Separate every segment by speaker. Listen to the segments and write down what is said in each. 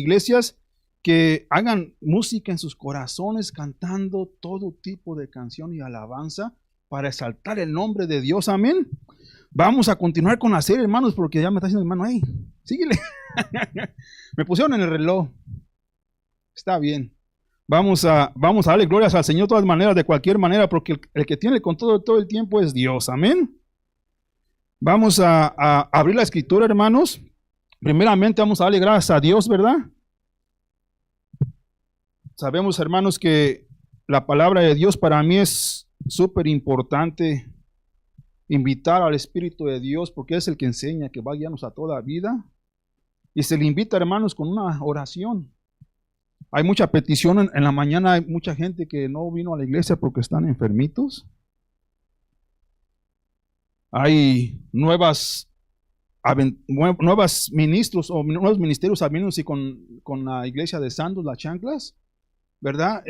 Speaker 1: iglesias que hagan música en sus corazones, cantando todo tipo de canción y alabanza para exaltar el nombre de Dios. Amén. Vamos a continuar con la serie, hermanos, porque ya me está diciendo hermano, hey, síguele. Me pusieron en el reloj. Está bien. Vamos a darle glorias al Señor de todas maneras, de cualquier manera, porque el que tiene el control todo el tiempo es Dios. Amén. Vamos a abrir la escritura, hermanos. Primeramente vamos a darle gracias a Dios, ¿verdad? Sabemos, hermanos, que la palabra de Dios para mí es súper importante. Invitar al Espíritu de Dios, porque es el que enseña, que va a guiarnos a toda vida. Y se le invita, hermanos, con una oración. Hay mucha petición en la mañana, hay mucha gente que no vino a la iglesia porque están enfermitos. Hay nuevos ministros o nuevos ministerios abriéndose con la iglesia de Santos, las chanclas, ¿verdad?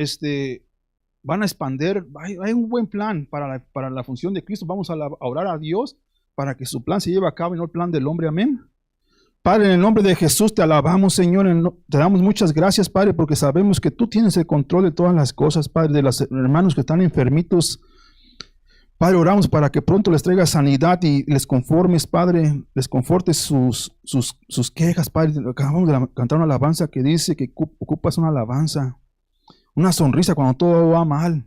Speaker 1: Van a expandir, hay un buen plan para la función de Cristo. Vamos a orar a Dios para que su plan se lleve a cabo y no el plan del hombre. Amén. Padre, en el nombre de Jesús te alabamos, Señor, te damos muchas gracias, Padre, porque sabemos que tú tienes el control de todas las cosas, Padre, de los hermanos que están enfermitos. Padre, oramos para que pronto les traigas sanidad y les conformes, Padre, les confortes sus quejas, Padre. Acabamos de cantar una alabanza que dice que ocupas una alabanza, una sonrisa cuando todo va mal,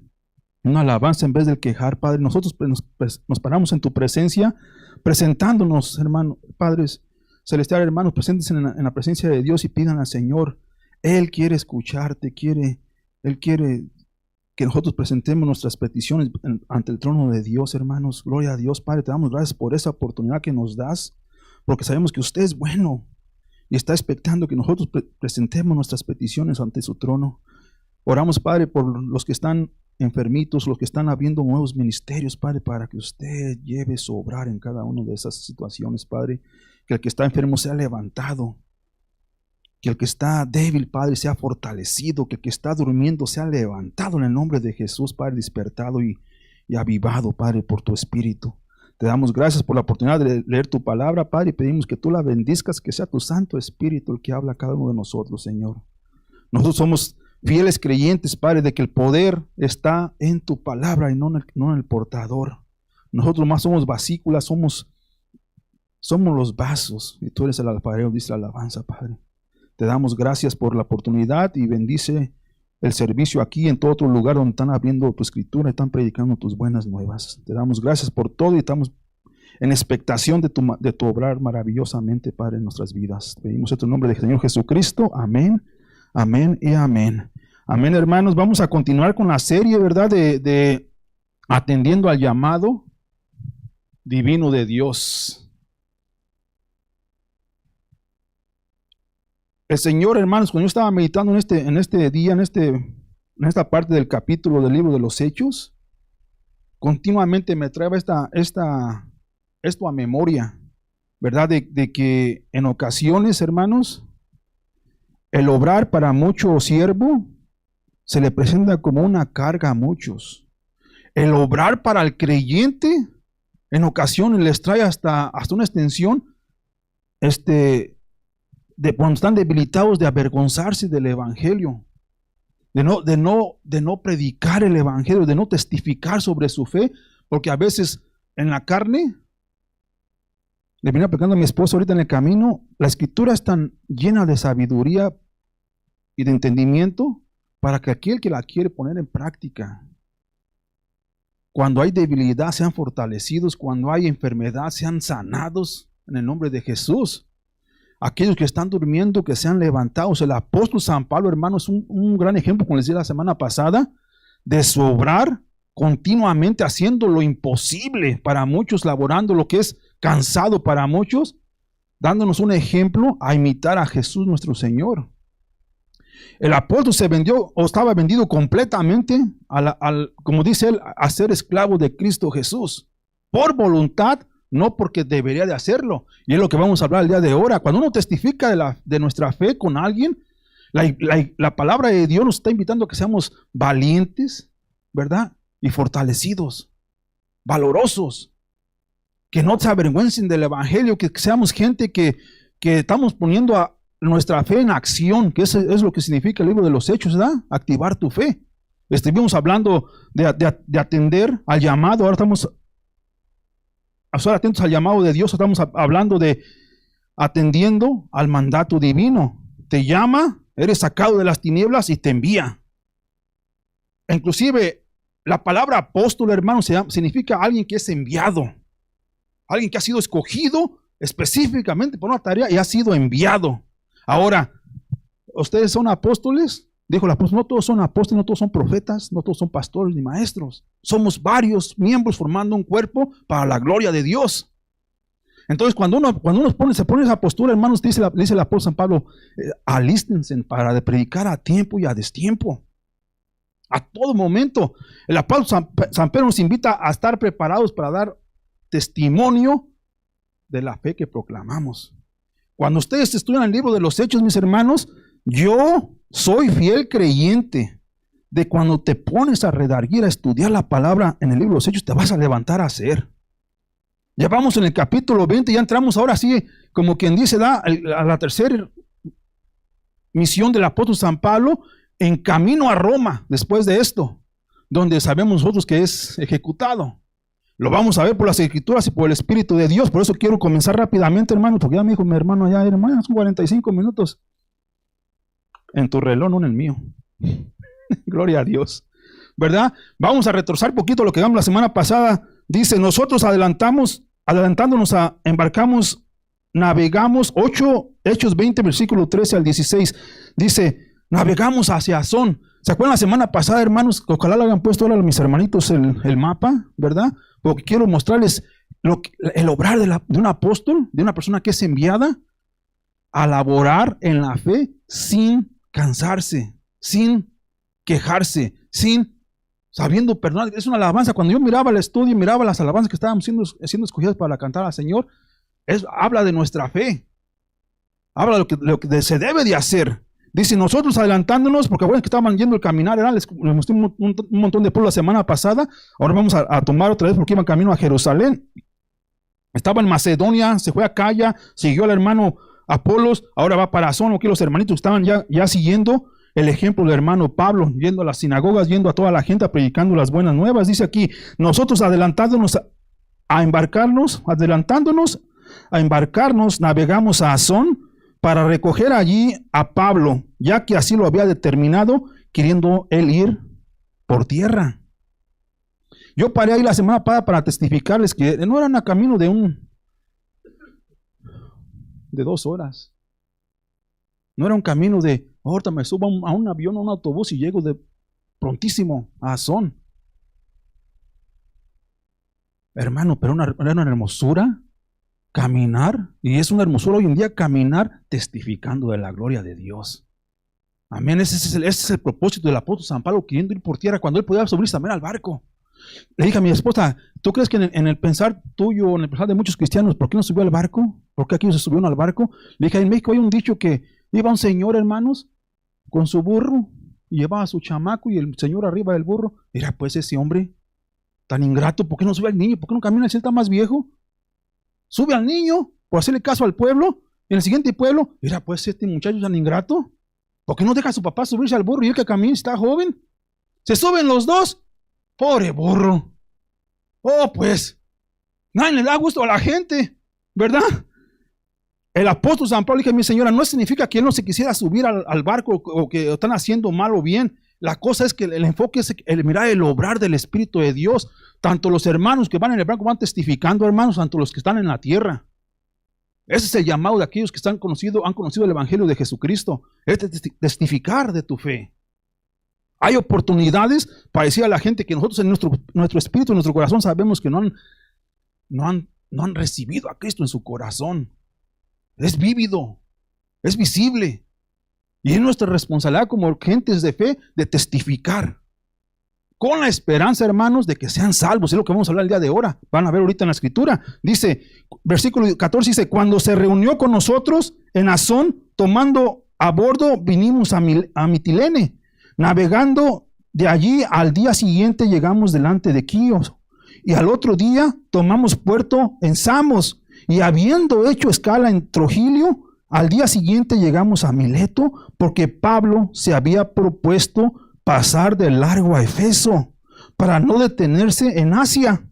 Speaker 1: una alabanza en vez del quejar, Padre. Nosotros nos paramos en tu presencia, presentándonos, hermanos, Padres celestial, hermanos, presentes en la presencia de Dios y pidan al Señor. Él quiere escucharte, Él quiere que nosotros presentemos nuestras peticiones ante el trono de Dios, hermanos. Gloria a Dios, Padre, te damos gracias por esa oportunidad que nos das, porque sabemos que usted es bueno y está expectando que nosotros presentemos nuestras peticiones ante su trono. Oramos, Padre, por los que están enfermitos, los que están abriendo nuevos ministerios, Padre, para que usted lleve su obrar en cada una de esas situaciones, Padre. Que el que está enfermo sea levantado, que el que está débil, Padre, sea fortalecido, que el que está durmiendo sea levantado en el nombre de Jesús, Padre, despertado y avivado, Padre, por tu Espíritu. Te damos gracias por la oportunidad de leer tu palabra, Padre, y pedimos que tú la bendizcas, que sea tu Santo Espíritu el que habla a cada uno de nosotros, Señor. Nosotros somos fieles creyentes, Padre, de que el poder está en tu palabra y no en el portador. Nosotros más somos vasículas, somos los vasos y tú eres el alfarero, dice la alabanza, Padre. Te damos gracias por la oportunidad y bendice el servicio aquí en todo otro lugar donde están abriendo tu escritura y están predicando tus buenas nuevas. Te damos gracias por todo y estamos en expectación de tu obrar maravillosamente, Padre, en nuestras vidas. Pedimos en tu nombre del Señor Jesucristo. Amén, amén y amén. Amén, hermanos. Vamos a continuar con la serie, ¿verdad? De atendiendo al llamado divino de Dios. El Señor, hermanos, cuando yo estaba meditando en este día, en esta parte del capítulo del libro de los Hechos, continuamente me trae esto a memoria, ¿verdad? De que en ocasiones, hermanos, el obrar para mucho siervo se le presenta como una carga a muchos. El obrar para el creyente en ocasiones les trae hasta una extensión, de cuando están debilitados, de avergonzarse del evangelio, de no predicar el evangelio, de no testificar sobre su fe, porque a veces en la carne, le venía aplicando a mi esposo ahorita en el camino, la escritura es tan llena de sabiduría y de entendimiento para que aquel que la quiere poner en práctica, cuando hay debilidad sean fortalecidos, cuando hay enfermedad sean sanados en el nombre de Jesús. Aquellos que están durmiendo, que sean levantados. El apóstol San Pablo, hermano, es un gran ejemplo, como les dije la semana pasada, de su obrar continuamente, haciendo lo imposible para muchos, laborando lo que es cansado para muchos, dándonos un ejemplo a imitar a Jesús nuestro Señor. El apóstol se vendió o estaba vendido completamente, como dice él, a ser esclavo de Cristo Jesús, por voluntad, no porque debería de hacerlo. Y es lo que vamos a hablar el día de ahora. Cuando uno testifica de nuestra fe con alguien, la palabra de Dios nos está invitando a que seamos valientes, ¿verdad? Y fortalecidos, valorosos, que no se avergüencen del evangelio, que seamos gente que estamos poniendo nuestra fe en acción, que eso es lo que significa el libro de los Hechos, ¿verdad? Activar tu fe. Estuvimos hablando de atender al llamado, ahora estamos a estar atentos al llamado de Dios, estamos hablando de atendiendo al mandato divino. Te llama, eres sacado de las tinieblas y te envía. Inclusive, la palabra apóstol, hermano, significa alguien que es enviado. Alguien que ha sido escogido específicamente por una tarea y ha sido enviado. Ahora, ¿ustedes son apóstoles? Dijo el apóstol, no todos son apóstoles, no todos son profetas, no todos son pastores ni maestros. Somos varios miembros formando un cuerpo para la gloria de Dios. Entonces, cuando uno se pone esa postura, hermanos, dice el apóstol San Pablo, alístense para predicar a tiempo y a destiempo. A todo momento. El apóstol San Pedro nos invita a estar preparados para dar testimonio de la fe que proclamamos. Cuando ustedes estudian el libro de los Hechos, mis hermanos, yo soy fiel creyente de cuando te pones a redarguir, a estudiar la palabra en el libro de los Hechos, te vas a levantar a hacer. Ya vamos en el capítulo 20, ya entramos ahora sí, como quien dice, a la tercera misión del apóstol San Pablo, en camino a Roma, después de esto, donde sabemos nosotros que es ejecutado. Lo vamos a ver por las Escrituras y por el Espíritu de Dios. Por eso quiero comenzar rápidamente, hermano, porque ya me dijo mi hermano allá, hermano, son 45 minutos. En tu reloj, no en el mío. Gloria a Dios. ¿Verdad? Vamos a retroceder poquito lo que hablamos la semana pasada. Dice, nosotros adelantándonos embarcamos, navegamos, Hechos 20, versículo 13 al 16. Dice, navegamos hacia Asón. ¿Se acuerdan la semana pasada, hermanos? Ojalá le hayan puesto ahora a mis hermanitos el mapa, ¿verdad? Porque quiero mostrarles el obrar de un apóstol, de una persona que es enviada a laborar en la fe sin cansarse, sin quejarse, sabiendo perdonar. Es una alabanza. Cuando yo miraba el estudio, miraba las alabanzas que estaban siendo escogidas para cantar al Señor, habla de nuestra fe. Habla de lo que se debe de hacer. Dice, nosotros adelantándonos, porque bueno, que estaban yendo el caminar, les mostré un montón de pueblos la semana pasada. Ahora vamos a tomar otra vez porque iban camino a Jerusalén. Estaba en Macedonia, se fue a Acaya, siguió al hermano Apolos, ahora va para Asón. Aquí los hermanitos estaban ya siguiendo el ejemplo del hermano Pablo, yendo a las sinagogas, yendo a toda la gente, predicando las buenas nuevas. Dice aquí, nosotros adelantándonos, navegamos a Asón para recoger allí a Pablo, ya que así lo había determinado, queriendo él ir por tierra. Yo paré ahí la semana pasada para testificarles que no eran a camino de 2 horas. No era un camino de, ahorita me subo a un avión o un autobús y llego de prontísimo a Asón. Hermano, pero era una hermosura caminar, y es una hermosura hoy en día caminar testificando de la gloria de Dios. Amén. Ese es el propósito del apóstol San Pablo, queriendo ir por tierra cuando él podía subirse también al barco. Le dije a mi esposa, ¿tú crees que en el pensar tuyo, en el pensar de muchos cristianos, ¿por qué no subió al barco? ¿Por qué aquí se subieron al barco? Le dije, en México hay un dicho que iba un señor, hermanos, con su burro, y llevaba a su chamaco y el señor arriba del burro. Mira, pues ese hombre tan ingrato, ¿por qué no sube al niño? ¿Por qué no camina si él está más viejo? Sube al niño por hacerle caso al pueblo. Y en el siguiente pueblo, mira, pues este muchacho tan ingrato, ¿por qué no deja a su papá subirse al burro y él que camina está joven? Se suben los dos. Pobre burro. Oh, pues, nadie le da gusto a la gente, ¿verdad? El apóstol San Pablo, dije, mi señora, no significa que él no se quisiera subir al barco o que están haciendo mal o bien. La cosa es que el enfoque es el mirar el obrar del Espíritu de Dios. Tanto los hermanos que van en el barco van testificando, hermanos, tanto los que están en la tierra. Ese es el llamado de aquellos que han conocido el Evangelio de Jesucristo. Es testificar de tu fe. Hay oportunidades para decir a la gente que nosotros en nuestro espíritu, en nuestro corazón sabemos que no han recibido a Cristo en su corazón. Es vívido, es visible. Y es nuestra responsabilidad como gentes de fe de testificar. Con la esperanza, hermanos, de que sean salvos. Es lo que vamos a hablar el día de ahora. Van a ver ahorita en la escritura. Dice, versículo 14 dice, cuando se reunió con nosotros en Asón, tomando a bordo, vinimos a Mitilene. Navegando de allí, al día siguiente llegamos delante de Quíos. Y al otro día tomamos puerto en Samos. Y habiendo hecho escala en Trogilio, Al día siguiente llegamos a Mileto porque Pablo se había propuesto pasar de largo a Efeso para no detenerse en Asia,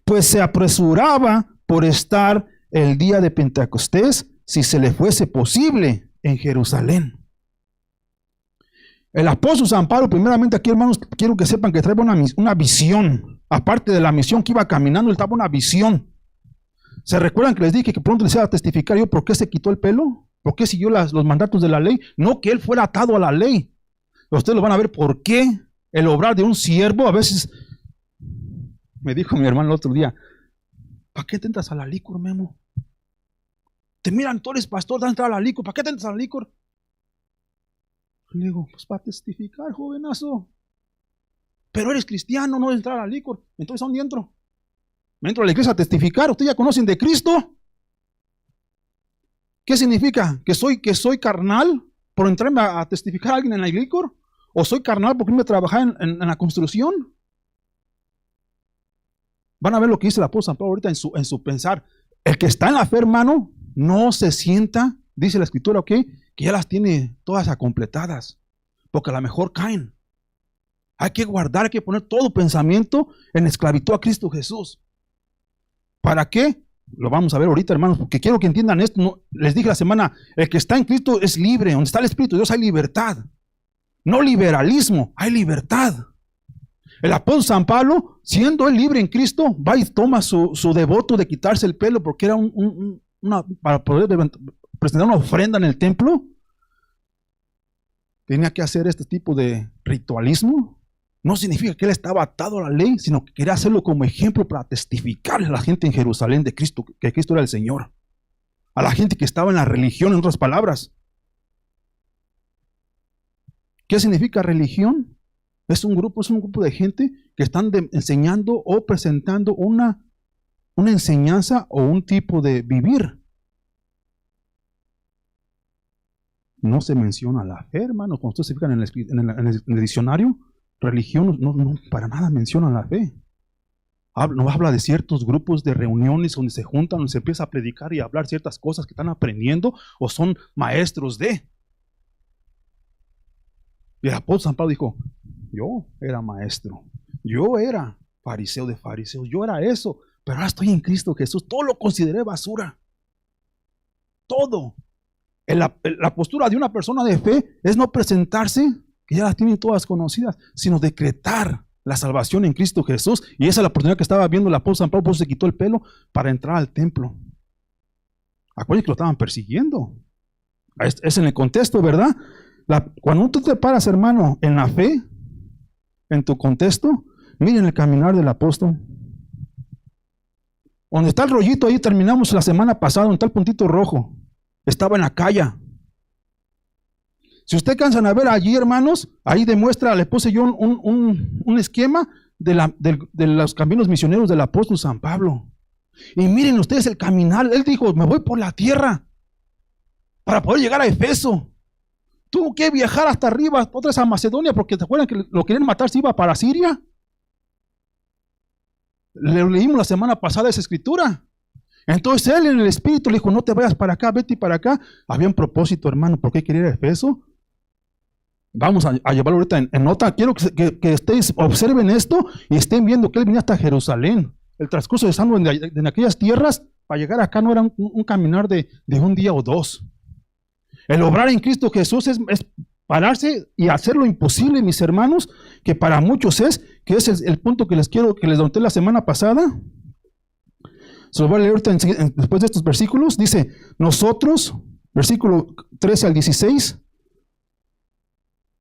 Speaker 1: pues se apresuraba por estar el día de Pentecostés, si se le fuese posible, en Jerusalén. El apóstol San Pablo, primeramente aquí, hermanos, quiero que sepan que trae una visión. Aparte de la misión que iba caminando, él estaba una visión. ¿Se recuerdan que les dije que pronto les iba a testificar yo por qué se quitó el pelo? ¿Por qué siguió los mandatos de la ley? No que él fuera atado a la ley. Ustedes lo van a ver por qué el obrar de un siervo. A veces me dijo mi hermano el otro día, ¿para qué te entras a la licor, Memo? Te miran, tú eres pastor, te entras a la licor, ¿para qué te entras a la licor? Le digo, pues para testificar, jovenazo. Pero eres cristiano, no entrar a la licor. Entonces, ¿a dónde entro? Me entro a la iglesia a testificar. ¿Ustedes ya conocen de Cristo? ¿Qué significa? ¿Que soy carnal por entrarme a testificar a alguien en la licor? ¿O soy carnal porque irme a trabajar en la construcción? Van a ver lo que dice el apóstol San Pablo ahorita en su pensar. El que está en la fe, hermano, no se sienta, dice la escritura, ¿ok?, que ya las tiene todas completadas, porque a lo mejor caen. Hay que guardar, hay que poner todo pensamiento en esclavitud a Cristo Jesús. ¿Para qué? Lo vamos a ver ahorita, hermanos, porque quiero que entiendan esto. No, les dije la semana, el que está en Cristo es libre. Donde está el Espíritu de Dios hay libertad. No liberalismo, hay libertad. El apóstol San Pablo, siendo él libre en Cristo, va y toma su devoto de quitarse el pelo, porque era para poder presentar una ofrenda en el templo. Tenía que hacer este tipo de ritualismo. No significa que él estaba atado a la ley, sino que quería hacerlo como ejemplo para testificarle a la gente en Jerusalén de Cristo, que Cristo era el Señor. A la gente que estaba en la religión, en otras palabras. ¿Qué significa religión? Es un grupo de gente que están enseñando o presentando una enseñanza o un tipo de vivir. No se menciona la fe, hermano. Cuando ustedes se fijan en el diccionario, religión no para nada menciona la fe. No habla de ciertos grupos de reuniones donde se juntan, donde se empieza a predicar y a hablar ciertas cosas que están aprendiendo o son maestros de. Y el apóstol San Pablo dijo, yo era maestro, yo era fariseo de fariseos, yo era eso, pero ahora estoy en Cristo Jesús, todo lo consideré basura. Todo. La postura de una persona de fe es no presentarse, que ya las tienen todas conocidas, sino decretar la salvación en Cristo Jesús. Y esa es la oportunidad que estaba viendo el apóstol San Pablo, pues se quitó el pelo para entrar al templo. Acuérdense que lo estaban persiguiendo. Es en el contexto, ¿verdad? Cuando tú te paras, hermano, en la fe, en tu contexto, miren el caminar del apóstol. Donde está el rollito ahí, terminamos la semana pasada, donde está el puntito rojo. Estaba en la calle. Si ustedes cansan a ver allí, hermanos, ahí demuestra, le puse yo un esquema de los caminos misioneros del apóstol San Pablo. Y miren ustedes el caminar. Él dijo, me voy por la tierra para poder llegar a Efeso. Tuvo que viajar hasta arriba, otras a Macedonia, porque ¿te acuerdan que lo querían matar si iba para Siria? Le leímos la semana pasada esa escritura. Entonces él en el espíritu le dijo, no te vayas para acá, vete para acá. Había un propósito, hermano. ¿Por qué quería ir a Efeso? Vamos a llevarlo ahorita en nota. Quiero que ustedes observen esto y estén viendo que él venía hasta Jerusalén. El transcurso de estando en aquellas tierras, para llegar acá no era un caminar de un día o dos. El obrar en Cristo Jesús es pararse y hacer lo imposible, mis hermanos, que para muchos que ese es el punto que les conté la semana pasada. Se lo voy a leer ahorita después de estos versículos. Dice, nosotros, versículo 13 al 16,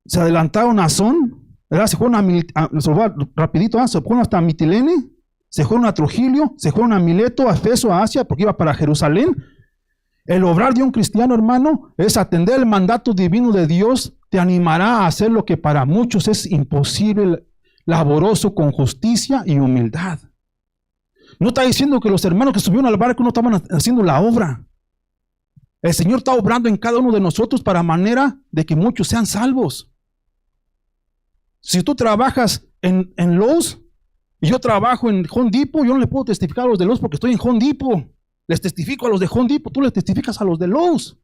Speaker 1: se adelantaron a Asón, ¿verdad? Se fueron rapidito, se fueron hasta Mitilene, se fueron a Trogilio, se fueron a Mileto, a Efeso, a Asia, porque iba para Jerusalén. El obrar de un cristiano, hermano, es atender el mandato divino de Dios, te animará a hacer lo que para muchos es imposible, laboroso, con justicia y humildad. No está diciendo que los hermanos que subieron al barco no estaban haciendo la obra. El Señor está obrando en cada uno de nosotros para manera de que muchos sean salvos. Si tú trabajas en Lowe's y yo trabajo en Home Depot, yo no le puedo testificar a los de Lowe's porque estoy en Home Depot. Les testifico a los de Home Depot, tú les testificas a los de Lowe's.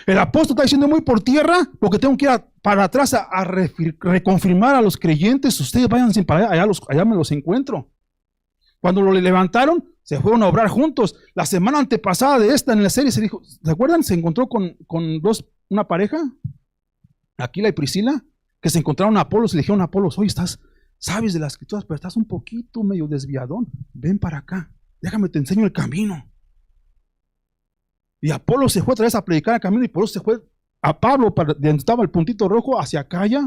Speaker 1: El apóstol está diciendo muy por tierra, porque tengo que ir para atrás a reconfirmar a los creyentes. Ustedes vayan sin parar, allá me los encuentro. Cuando lo levantaron, se fueron a obrar juntos. La semana antepasada de esta, en la serie, se dijo, ¿se acuerdan? Se encontró con una pareja, Aquila y Priscila, que se encontraron a Apolos y le dijeron a Apolos, oye, sabes de las escrituras, pero estás un poquito medio desviadón. Ven para acá, déjame te enseño el camino. Y Apolo se fue otra vez a predicar el camino y por eso se fue a Pablo, de donde estaba el puntito rojo, hacia Acaya,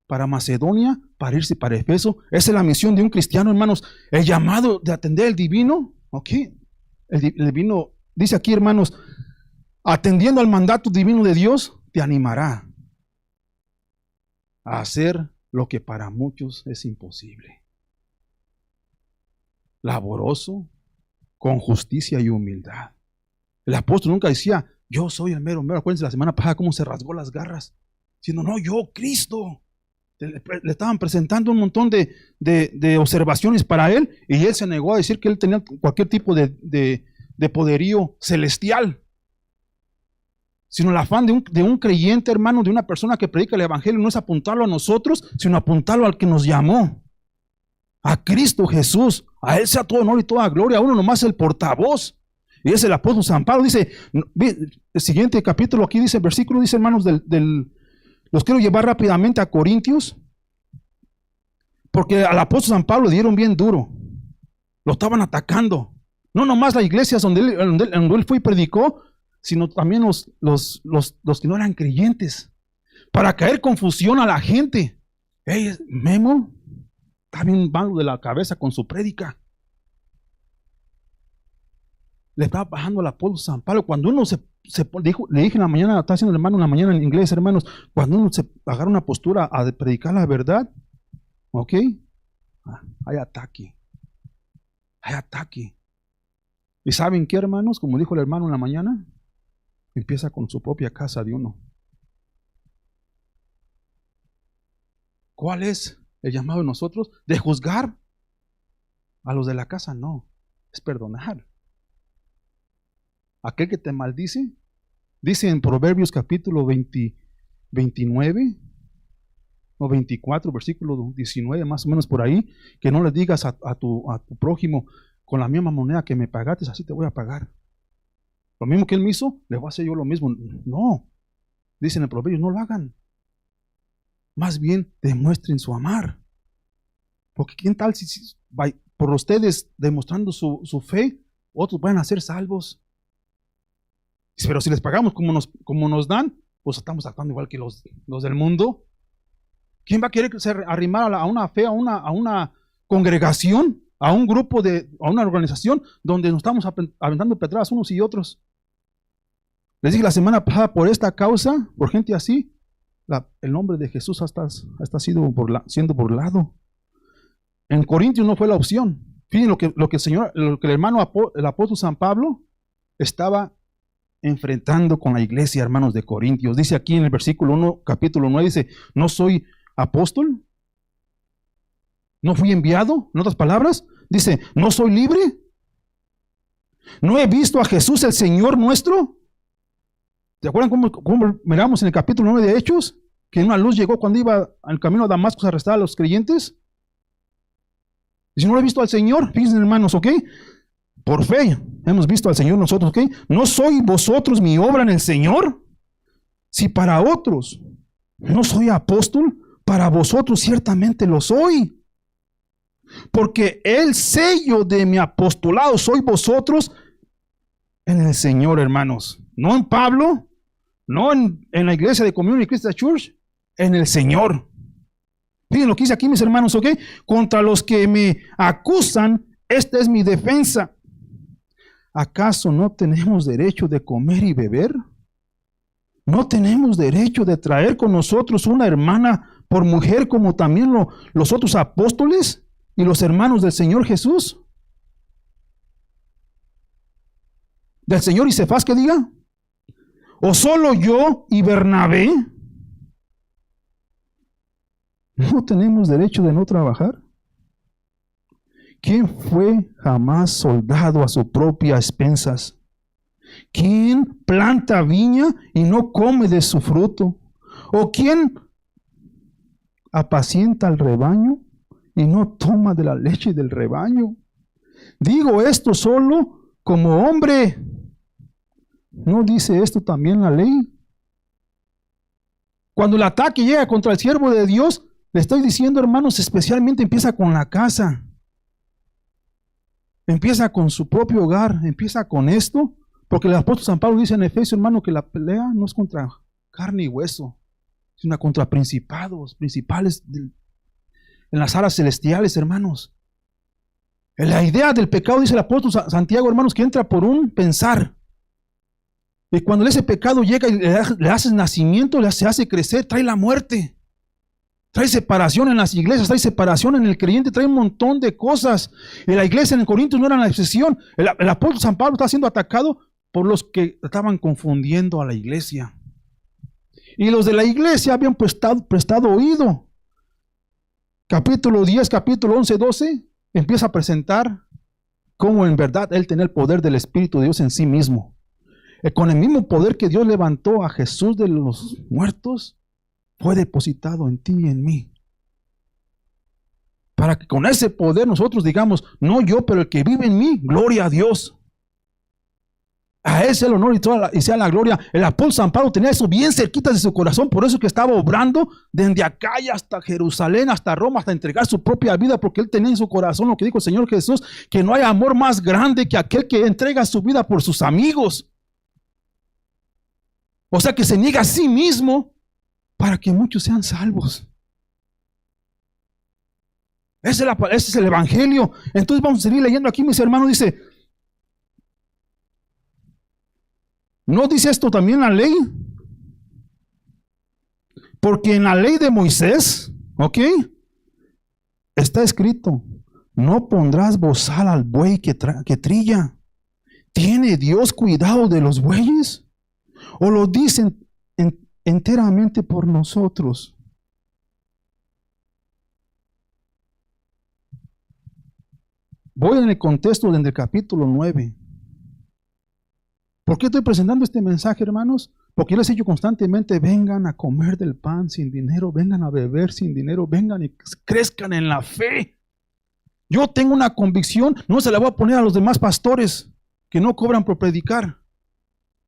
Speaker 1: para Macedonia, para irse para Efeso. Esa es la misión de un cristiano, hermanos. El llamado de atender el divino. ¿Ok? El divino, dice aquí, hermanos, atendiendo al mandato divino de Dios, te animará a hacer lo que para muchos es imposible. Laboroso, con justicia y humildad. El apóstol nunca decía, yo soy el mero mero. Acuérdense la semana pasada cómo se rasgó las garras, diciendo, no, yo, Cristo. Le estaban presentando un montón de observaciones para él, y él se negó a decir que él tenía cualquier tipo de poderío celestial. Sino el afán de un creyente, hermano, de una persona que predica el evangelio, no es apuntarlo a nosotros, sino apuntarlo al que nos llamó, a Cristo Jesús. A él sea todo honor y toda gloria, a uno nomás el portavoz. Y es el apóstol San Pablo. Dice, el siguiente capítulo aquí dice, el versículo dice, hermanos, los quiero llevar rápidamente a Corintios, porque al apóstol San Pablo le dieron bien duro, lo estaban atacando. No nomás las iglesias donde él fue y predicó, sino también los que no eran creyentes, para caer confusión a la gente. Hey, Memo está bien malo de la cabeza con su prédica. Le estaba bajando al apóstol San Pablo. Cuando uno le dije en la mañana, está haciendo el hermano en la mañana en inglés, hermanos, cuando uno se agarra una postura a predicar la verdad, ¿ok? Hay ataque. Hay ataque. ¿Y saben qué, hermanos? Como dijo el hermano en la mañana, empieza con su propia casa de uno. ¿Cuál es el llamado de nosotros? ¿De juzgar a los de la casa? No, es perdonar. Aquel que te maldice, dice en Proverbios capítulo 29 o 24, versículo 19, más o menos por ahí, que no le digas a tu prójimo, con la misma moneda que me pagaste, así te voy a pagar. Lo mismo que él me hizo, le voy a hacer yo lo mismo. No, dicen en el Proverbio, no lo hagan. Más bien demuestren su amar. Porque ¿quién tal si por ustedes demostrando su fe, otros van a ser salvos? Pero si les pagamos como nos dan, pues estamos actuando igual que los del mundo. ¿Quién va a querer arrimar a una fe, a una congregación, a un grupo, a una organización donde nos estamos aventando pedradas unos y otros? Les dije la semana pasada, por esta causa, por gente así, el nombre de Jesús hasta siendo burlado. En Corintios no fue la opción. Fíjense lo que el hermano, el apóstol San Pablo estaba enfrentando con la iglesia, hermanos de Corintios. Dice aquí en el versículo 1, capítulo 9, dice, ¿no soy apóstol? ¿No fui enviado? En otras palabras, dice, ¿no soy libre? ¿No he visto a Jesús el Señor nuestro? ¿Se acuerdan cómo miramos en el capítulo 9 de Hechos? Que una luz llegó cuando iba al camino a Damasco a arrestar a los creyentes. Y si no lo he visto al Señor, fíjense, hermanos, ¿ok? Por fe hemos visto al Señor nosotros, ¿ok? ¿No soy vosotros mi obra en el Señor? Si para otros no soy apóstol, para vosotros ciertamente lo soy. Porque el sello de mi apostolado soy vosotros en el Señor, hermanos. No en Pablo, no en la iglesia de Community Christian Church, en el Señor. Miren lo que dice aquí, mis hermanos, ¿ok? Contra los que me acusan, esta es mi defensa. ¿Acaso no tenemos derecho de comer y beber? ¿No tenemos derecho de traer con nosotros una hermana por mujer como también los otros apóstoles y los hermanos del Señor Jesús? ¿Del Señor y Cefas que diga? ¿O solo yo y Bernabé? ¿No tenemos derecho de no trabajar? ¿Quién fue jamás soldado a su propia expensas? ¿Quién planta viña y no come de su fruto? ¿O quién apacienta al rebaño y no toma de la leche del rebaño? Digo esto solo como hombre. ¿No dice esto también la ley? Cuando el ataque llega contra el siervo de Dios, le estoy diciendo, hermanos, especialmente empieza con la casa. Empieza con su propio hogar, empieza con esto, porque el apóstol San Pablo dice en Efesios, hermano, que la pelea no es contra carne y hueso, sino contra principados, principales en las alas celestiales, hermanos. La idea del pecado, dice el apóstol Santiago, hermanos, que entra por un pensar. Y cuando ese pecado llega y le haces nacimiento, se hace crecer, trae la muerte. Trae separación en las iglesias, trae separación en el creyente, trae un montón de cosas. Y la iglesia en Corintios no era la excepción. El apóstol San Pablo está siendo atacado por los que estaban confundiendo a la iglesia. Y los de la iglesia habían prestado oído. Capítulo 10, capítulo 11, 12, empieza a presentar cómo en verdad él tenía el poder del Espíritu de Dios en sí mismo. Con el mismo poder que Dios levantó a Jesús de los muertos, fue depositado en ti y en mí. Para que con ese poder nosotros digamos, no yo, pero el que vive en mí, gloria a Dios. A Él sea el honor y sea la gloria. El apóstol San Pablo tenía eso bien cerquita de su corazón, por eso que estaba obrando desde acá y hasta Jerusalén, hasta Roma, hasta entregar su propia vida, porque él tenía en su corazón lo que dijo el Señor Jesús, que no hay amor más grande que aquel que entrega su vida por sus amigos. O sea, que se niega a sí mismo para que muchos sean salvos. Ese es el evangelio. Entonces vamos a seguir leyendo aquí, mis hermanos. Dice, ¿no dice esto también la ley? Porque en la ley de Moisés, ¿ok? Está escrito, no pondrás bozal al buey que trilla. ¿Tiene Dios cuidado de los bueyes? ¿O lo dicen enteramente por nosotros? Voy en el contexto del capítulo 9. ¿Por qué estoy presentando este mensaje, hermanos? Porque yo les he dicho constantemente, vengan a comer del pan sin dinero, vengan a beber sin dinero, vengan y crezcan en la fe. Yo tengo una convicción, no se la voy a poner a los demás pastores que no cobran por predicar.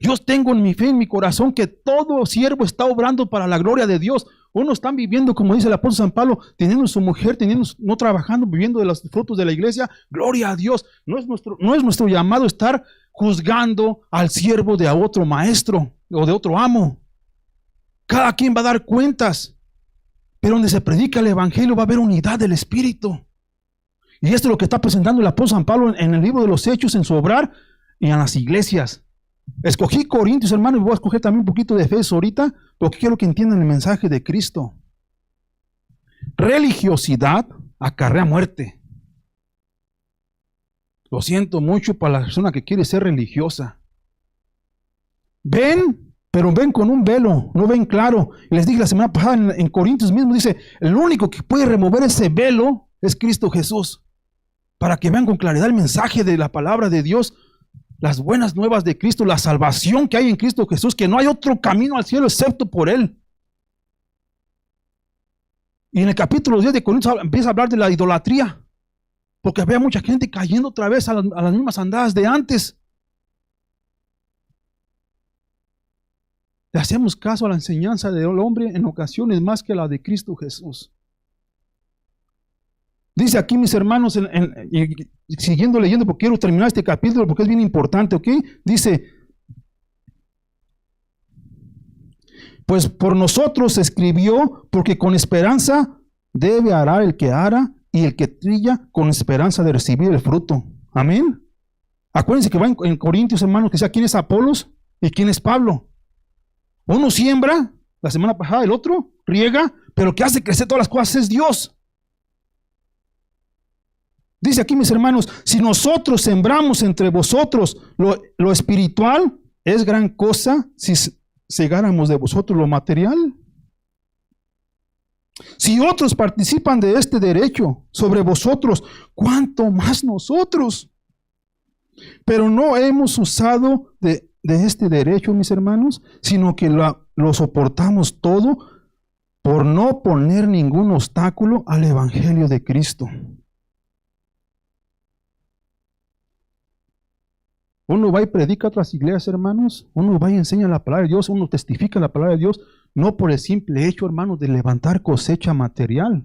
Speaker 1: Yo tengo en mi fe, en mi corazón, que todo siervo está obrando para la gloria de Dios. Unos están viviendo, como dice el apóstol San Pablo, teniendo su mujer, no trabajando, viviendo de los frutos de la iglesia. Gloria a Dios. No es nuestro llamado estar juzgando al siervo de otro maestro o de otro amo. Cada quien va a dar cuentas. Pero donde se predica el evangelio va a haber unidad del Espíritu. Y esto es lo que está presentando el apóstol San Pablo en el libro de los Hechos, en su obrar y en las iglesias. Escogí Corintios, hermano, y voy a escoger también un poquito de Efesios ahorita, porque quiero que entiendan el mensaje de Cristo. Religiosidad acarrea muerte. Lo siento mucho para la persona que quiere ser religiosa. Ven, pero ven con un velo, no ven claro. Y les dije la semana pasada en Corintios mismo, dice, el único que puede remover ese velo es Cristo Jesús. Para que vean con claridad el mensaje de la palabra de Dios, las buenas nuevas de Cristo, la salvación que hay en Cristo Jesús, que no hay otro camino al cielo excepto por Él. Y en el capítulo 10 de Corintios empieza a hablar de la idolatría, porque había mucha gente cayendo otra vez a las mismas andadas de antes. Le hacemos caso a la enseñanza del hombre en ocasiones más que a la de Cristo Jesús. Dice aquí, mis hermanos, y siguiendo leyendo, porque quiero terminar este capítulo porque es bien importante, ¿ok? Dice, pues por nosotros se escribió, porque con esperanza debe arar el que ara, y el que trilla con esperanza de recibir el fruto. Amén. Acuérdense que va en Corintios, hermanos, que sea quién es Apolos y quién es Pablo. Uno siembra, la semana pasada el otro riega, pero que hace crecer todas las cosas es Dios. Dice aquí, mis hermanos, si nosotros sembramos entre vosotros lo espiritual, es gran cosa si segáramos de vosotros lo material. Si Si otros participan de este derecho sobre vosotros, ¿cuánto más nosotros? Pero no hemos usado de este derecho, mis hermanos, sino que lo soportamos todo por no poner ningún obstáculo al evangelio de Cristo. Uno va y predica a otras iglesias, hermanos. Uno va y enseña la palabra de Dios. Uno testifica la palabra de Dios. No por el simple hecho, hermanos, de levantar cosecha material.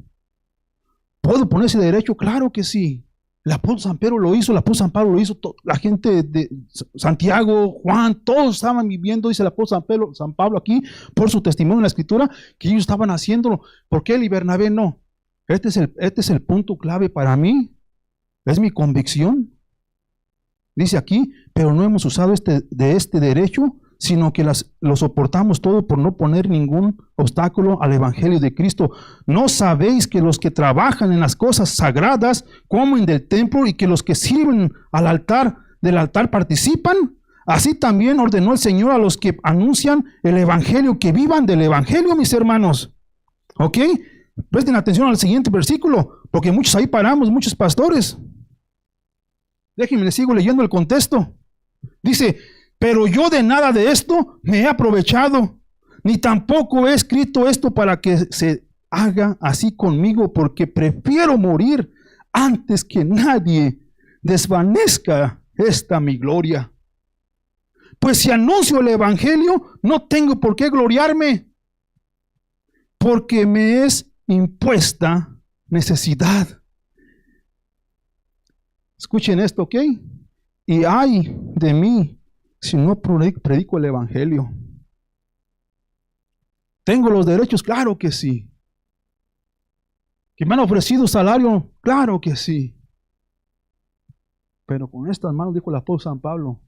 Speaker 1: ¿Puedo poner ese derecho? Claro que sí. El apóstol San Pedro lo hizo, el apóstol San Pablo lo hizo. La gente de Santiago, Juan, todos estaban viviendo, dice el apóstol San Pablo aquí, por su testimonio en la Escritura, que ellos estaban haciéndolo. ¿Por qué él y Bernabé no? Este es el punto clave para mí. Es mi convicción. Dice aquí, pero no hemos usado de este derecho, sino que lo soportamos todo por no poner ningún obstáculo al evangelio de Cristo. ¿No sabéis que los que trabajan en las cosas sagradas comen del templo y que los que sirven del altar participan? Así también ordenó el Señor a los que anuncian el evangelio, que vivan del evangelio, mis hermanos. ¿Ok? Presten atención al siguiente versículo, porque muchos ahí paramos, muchos pastores. Déjenme, les sigo leyendo el contexto. Dice, pero yo de nada de esto me he aprovechado, ni tampoco he escrito esto para que se haga así conmigo, porque prefiero morir antes que nadie desvanezca esta mi gloria. Pues si anuncio el evangelio, no tengo por qué gloriarme, porque me es impuesta necesidad. Escuchen esto, ¿ok? Y ay de mí si no predico el evangelio. ¿Tengo los derechos? Claro que sí. ¿Que me han ofrecido salario? Claro que sí. Pero con estas manos, dijo el apóstol San Pablo,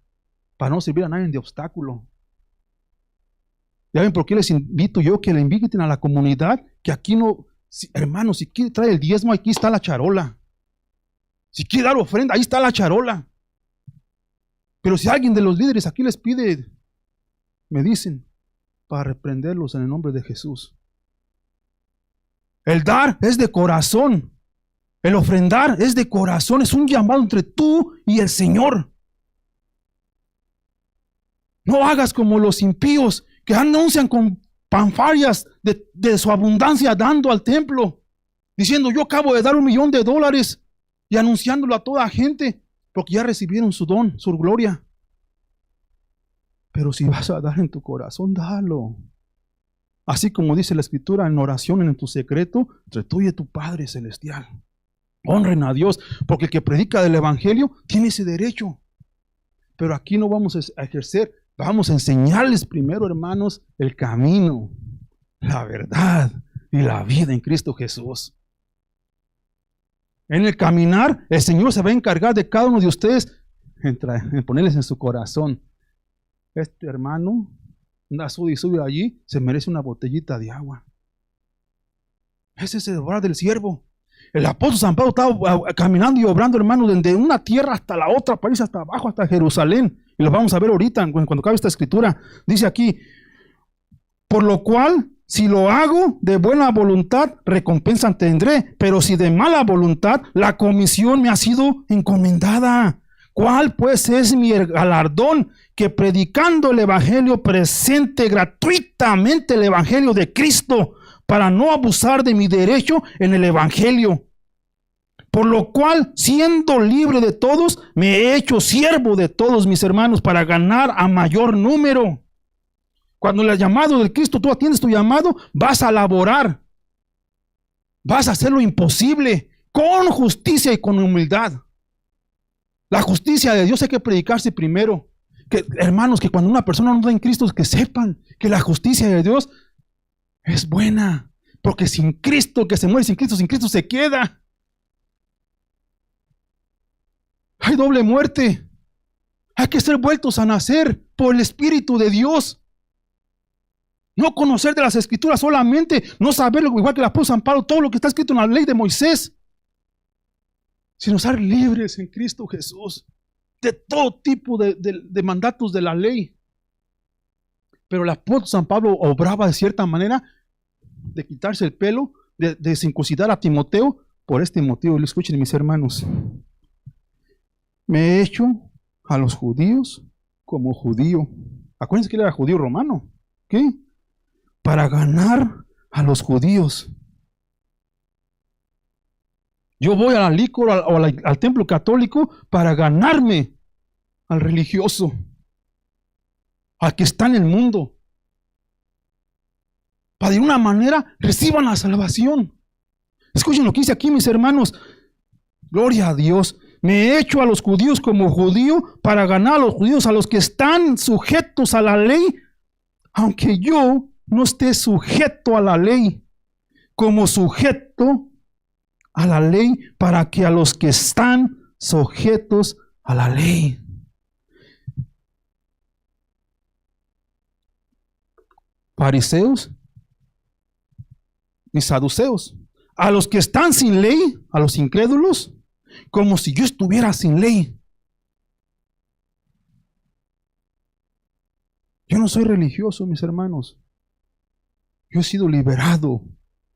Speaker 1: para no servir a nadie de obstáculo. ¿Ya ven por qué les invito yo que le inviten a la comunidad? Que aquí no, hermanos, si quiere traer el diezmo, aquí está la charola. Si quiere dar ofrenda, ahí está la charola. Pero si alguien de los líderes aquí les pide, me dicen, para reprenderlos en el nombre de Jesús. El dar es de corazón. El ofrendar es de corazón. Es un llamado entre tú y el Señor. No hagas como los impíos que anuncian con fanfarrias de su abundancia dando al templo, diciendo yo acabo de dar $1,000,000 y anunciándolo a toda gente, porque ya recibieron su don, su gloria. Pero si vas a dar en tu corazón, dalo. Así como dice la Escritura, en oración en tu secreto, entre tú y tu Padre Celestial. Honren a Dios, porque el que predica del Evangelio tiene ese derecho. Pero aquí no vamos a ejercer, vamos a enseñarles primero, hermanos, el camino, la verdad y la vida en Cristo Jesús. En el caminar, el Señor se va a encargar de cada uno de ustedes en ponerles en su corazón. Este hermano anda sube y sube allí, se merece una botellita de agua. Ese es el obrar del siervo. El apóstol San Pablo estaba caminando y obrando, hermano, desde una tierra hasta la otra, para irse hasta abajo, hasta Jerusalén. Y lo vamos a ver ahorita, cuando acabe esta escritura. Dice aquí, por lo cual, si lo hago de buena voluntad, recompensa tendré. Pero si de mala voluntad, la comisión me ha sido encomendada. ¿Cuál pues es mi galardón? Que predicando el evangelio presente gratuitamente el evangelio de Cristo, para no abusar de mi derecho en el evangelio. Por lo cual, siendo libre de todos, me he hecho siervo de todos mis hermanos para ganar a mayor número. Cuando el llamado del Cristo, tú atiendes tu llamado, vas a laborar. Vas a hacer lo imposible con justicia y con humildad. La justicia de Dios hay que predicarse primero. Que, hermanos, que cuando una persona no está en Cristo, que sepan que la justicia de Dios es buena. Porque sin Cristo, que se muere sin Cristo se queda. Hay doble muerte. Hay que ser vueltos a nacer por el Espíritu de Dios. No conocer de las Escrituras solamente, no saberlo igual que el apóstol San Pablo, todo lo que está escrito en la ley de Moisés, sino ser libres en Cristo Jesús de todo tipo de mandatos de la ley. Pero el apóstol San Pablo obraba de cierta manera de quitarse el pelo de circuncidar a Timoteo por este motivo. Lo escuchen, mis hermanos. Me he hecho a los judíos como judío. Acuérdense que él era judío romano. ¿Qué? Para ganar a los judíos. Yo voy a la licor o al templo católico para ganarme al religioso, al que está en el mundo, para de una manera reciban la salvación. Escuchen lo que dice aquí, mis hermanos. Gloria a Dios. Me he hecho a los judíos como judío para ganar a los judíos, a los que están sujetos a la ley, aunque yo no esté sujeto a la ley, como sujeto a la ley, para que a los que están sujetos a la ley. Fariseos y saduceos. A los que están sin ley, a los incrédulos, como si yo estuviera sin ley. Yo no soy religioso, mis hermanos. Yo he sido liberado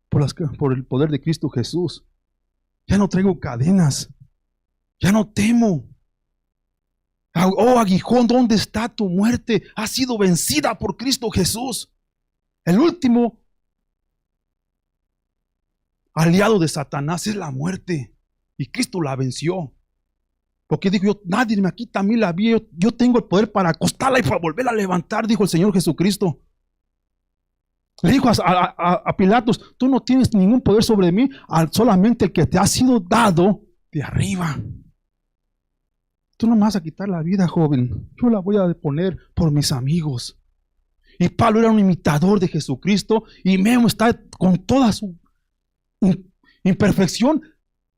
Speaker 1: por el poder de Cristo Jesús. Ya no traigo cadenas. Ya no temo. Oh, aguijón, ¿dónde está tu muerte? Ha sido vencida por Cristo Jesús. El último aliado de Satanás es la muerte. Y Cristo la venció. Porque dijo yo, nadie me quita a mí la vida. Yo tengo el poder para acostarla y para volverla a levantar, dijo el Señor Jesucristo. Le dijo a Pilatos, tú no tienes ningún poder sobre mí, solamente el que te ha sido dado de arriba. Tú no me vas a quitar la vida, joven. Yo la voy a poner por mis amigos. Y Pablo era un imitador de Jesucristo, y Memo está con toda su imperfección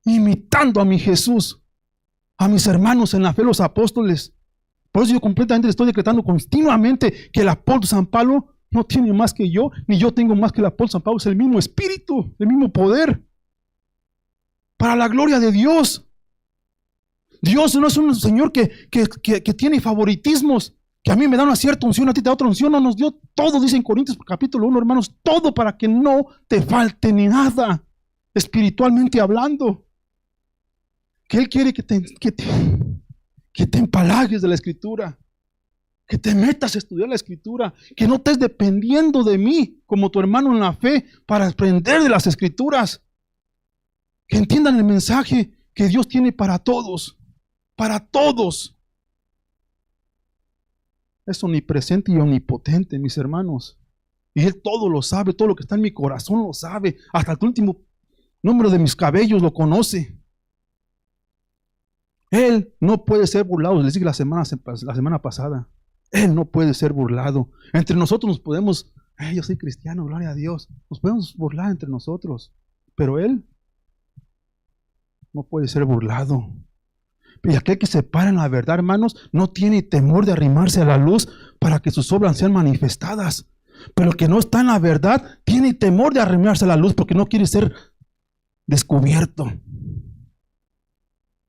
Speaker 1: imitando a mi Jesús, a mis hermanos en la fe, los apóstoles. Por eso yo completamente le estoy decretando continuamente que el apóstol San Pablo no tiene más que yo, ni yo tengo más que el apóstol San Pablo. Es el mismo espíritu, el mismo poder, para la gloria de Dios. Dios no es un Señor que tiene favoritismos, que a mí me da una cierta unción, a ti te da otra unción. No, nos dio todo, dice en Corintios capítulo 1, hermanos, todo para que no te falte ni nada, espiritualmente hablando. Que Él quiere que te empalagues de la Escritura, que te metas a estudiar la Escritura, que no estés dependiendo de mí como tu hermano en la fe para aprender de las Escrituras, que entiendan el mensaje que Dios tiene para todos, para todos. Es omnipresente y omnipotente, mis hermanos, y Él todo lo sabe, todo lo que está en mi corazón lo sabe, hasta el último número de mis cabellos lo conoce. Él no puede ser burlado. Les dije la semana pasada. Él no puede ser burlado. Entre nosotros nos podemos, yo soy cristiano, gloria a Dios. Nos podemos burlar entre nosotros. Pero Él no puede ser burlado. Y aquel que se para en la verdad, hermanos, no tiene temor de arrimarse a la luz para que sus obras sean manifestadas. Pero el que no está en la verdad tiene temor de arrimarse a la luz porque no quiere ser descubierto.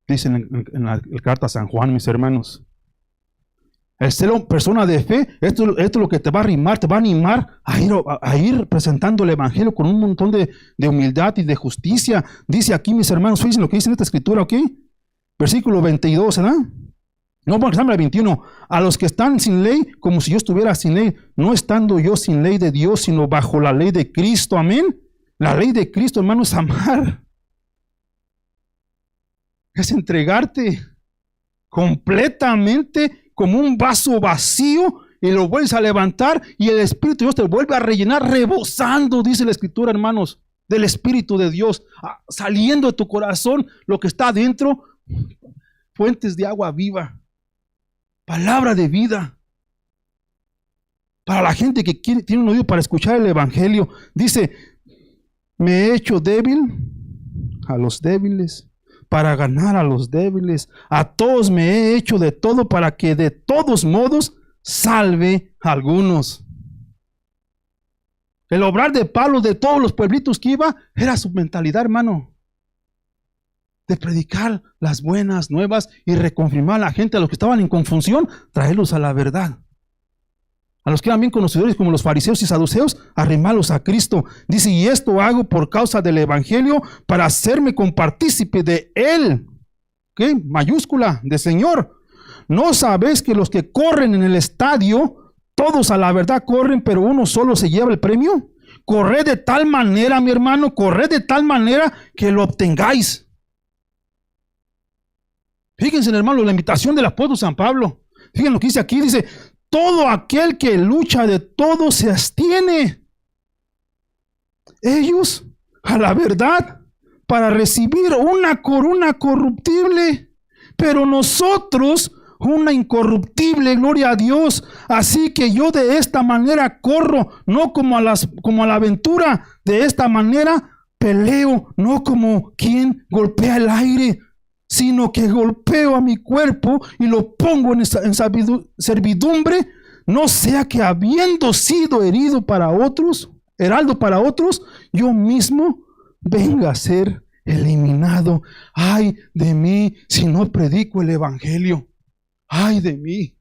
Speaker 1: Dicen en la carta a San Juan, mis hermanos. El ser una persona de fe, esto es lo que te va a arrimar, te va a animar a ir presentando el Evangelio con un montón de humildad y de justicia. Dice aquí, mis hermanos, fíjense lo que dice en esta escritura, ¿ok? Versículo 22, ¿verdad? No, porque estamos en el 21. A los que están sin ley, como si yo estuviera sin ley, no estando yo sin ley de Dios, sino bajo la ley de Cristo, amén. La ley de Cristo, hermano, es amar. Es entregarte completamente como un vaso vacío y lo vuelves a levantar y el Espíritu de Dios te vuelve a rellenar rebosando, dice la Escritura, hermanos, del Espíritu de Dios, saliendo de tu corazón lo que está adentro, fuentes de agua viva, palabra de vida. Para la gente que tiene un oído para escuchar el Evangelio, dice, me he hecho débil a los débiles, para ganar a los débiles. A todos me he hecho de todo para que de todos modos salve a algunos. El obrar de Pablo de todos los pueblitos que iba era su mentalidad, hermano, de predicar las buenas nuevas y reconfirmar a la gente, a los que estaban en confusión, traerlos a la verdad. a los que eran bien conocedores como los fariseos y saduceos, arrimarlos a Cristo. Dice, y esto hago por causa del evangelio, para hacerme compartícipe de él. ¿Qué? Mayúscula, de Señor. ¿No sabéis que los que corren en el estadio, todos a la verdad corren, pero uno solo se lleva el premio? Corred de tal manera, mi hermano, corred de tal manera que lo obtengáis. Fíjense, hermano, la invitación del apóstol San Pablo. Fíjense lo que dice aquí, dice, todo aquel que lucha de todo se abstiene. Ellos, a la verdad, para recibir una corona corruptible, pero nosotros una incorruptible, gloria a Dios. Así que yo de esta manera corro, no como a la aventura, de esta manera peleo, no como quien golpea el aire, sino que golpeo a mi cuerpo y lo pongo en servidumbre, no sea que habiendo sido herido para otros, heraldo para otros, yo mismo venga a ser eliminado. Ay de mí si no predico el evangelio. Ay de mí.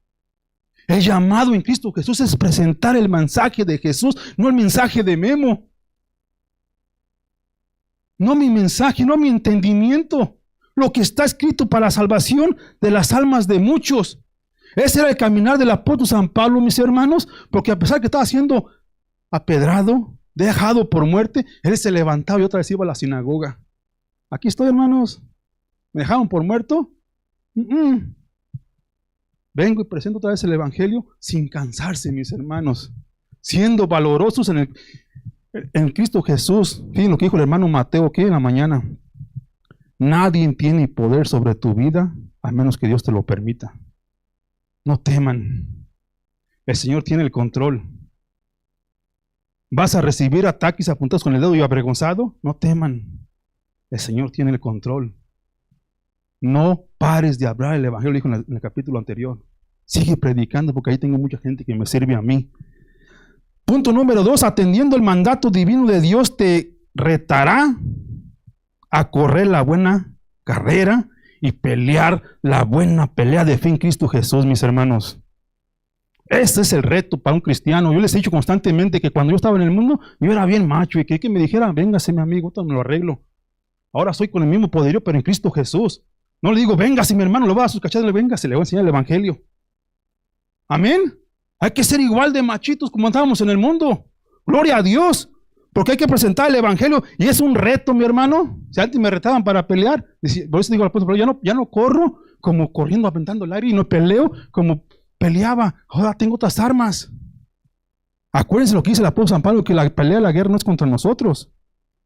Speaker 1: El llamado en Cristo Jesús es presentar el mensaje de Jesús, no el mensaje de Memo. No mi mensaje, no mi entendimiento. Lo que está escrito para la salvación de las almas de muchos. Ese era el caminar del apóstol San Pablo, mis hermanos, porque a pesar que estaba siendo apedrado, dejado por muerte, él se levantaba y otra vez iba a la sinagoga. Aquí estoy, hermanos. ¿Me dejaron por muerto? Vengo y presento otra vez el evangelio sin cansarse, mis hermanos, siendo valorosos en Cristo Jesús. Fíjense lo que dijo el hermano Mateo aquí en la mañana. Nadie tiene poder sobre tu vida a menos que Dios te lo permita. No teman. El Señor tiene el control. ¿Vas a recibir ataques apuntados con el dedo y avergonzado? No teman. El Señor tiene el control. No pares de hablar el evangelio, dijo en el capítulo anterior. Sigue predicando porque ahí tengo mucha gente que me sirve a mí. Punto número 2. Atendiendo el mandato divino de Dios te retará a correr la buena carrera y pelear la buena pelea de fe en Cristo Jesús, mis hermanos. Este es el reto para un cristiano. Yo les he dicho constantemente que cuando yo estaba en el mundo, yo era bien macho y que me dijera, véngase mi amigo, me lo arreglo. Ahora soy con el mismo poderío, pero en Cristo Jesús. No le digo, véngase mi hermano, le voy a dar sus cachadas, véngase, le voy a enseñar el evangelio. Amén. Hay que ser igual de machitos como estábamos en el mundo. Gloria a Dios. Porque hay que presentar el evangelio y es un reto, mi hermano. Si antes me retaban para pelear, por eso digo al apóstol, pero ya no corro como corriendo, aventando el aire, y no peleo como peleaba. Ahora tengo otras armas. Acuérdense lo que dice el apóstol San Pablo, que la pelea de la guerra no es contra nosotros,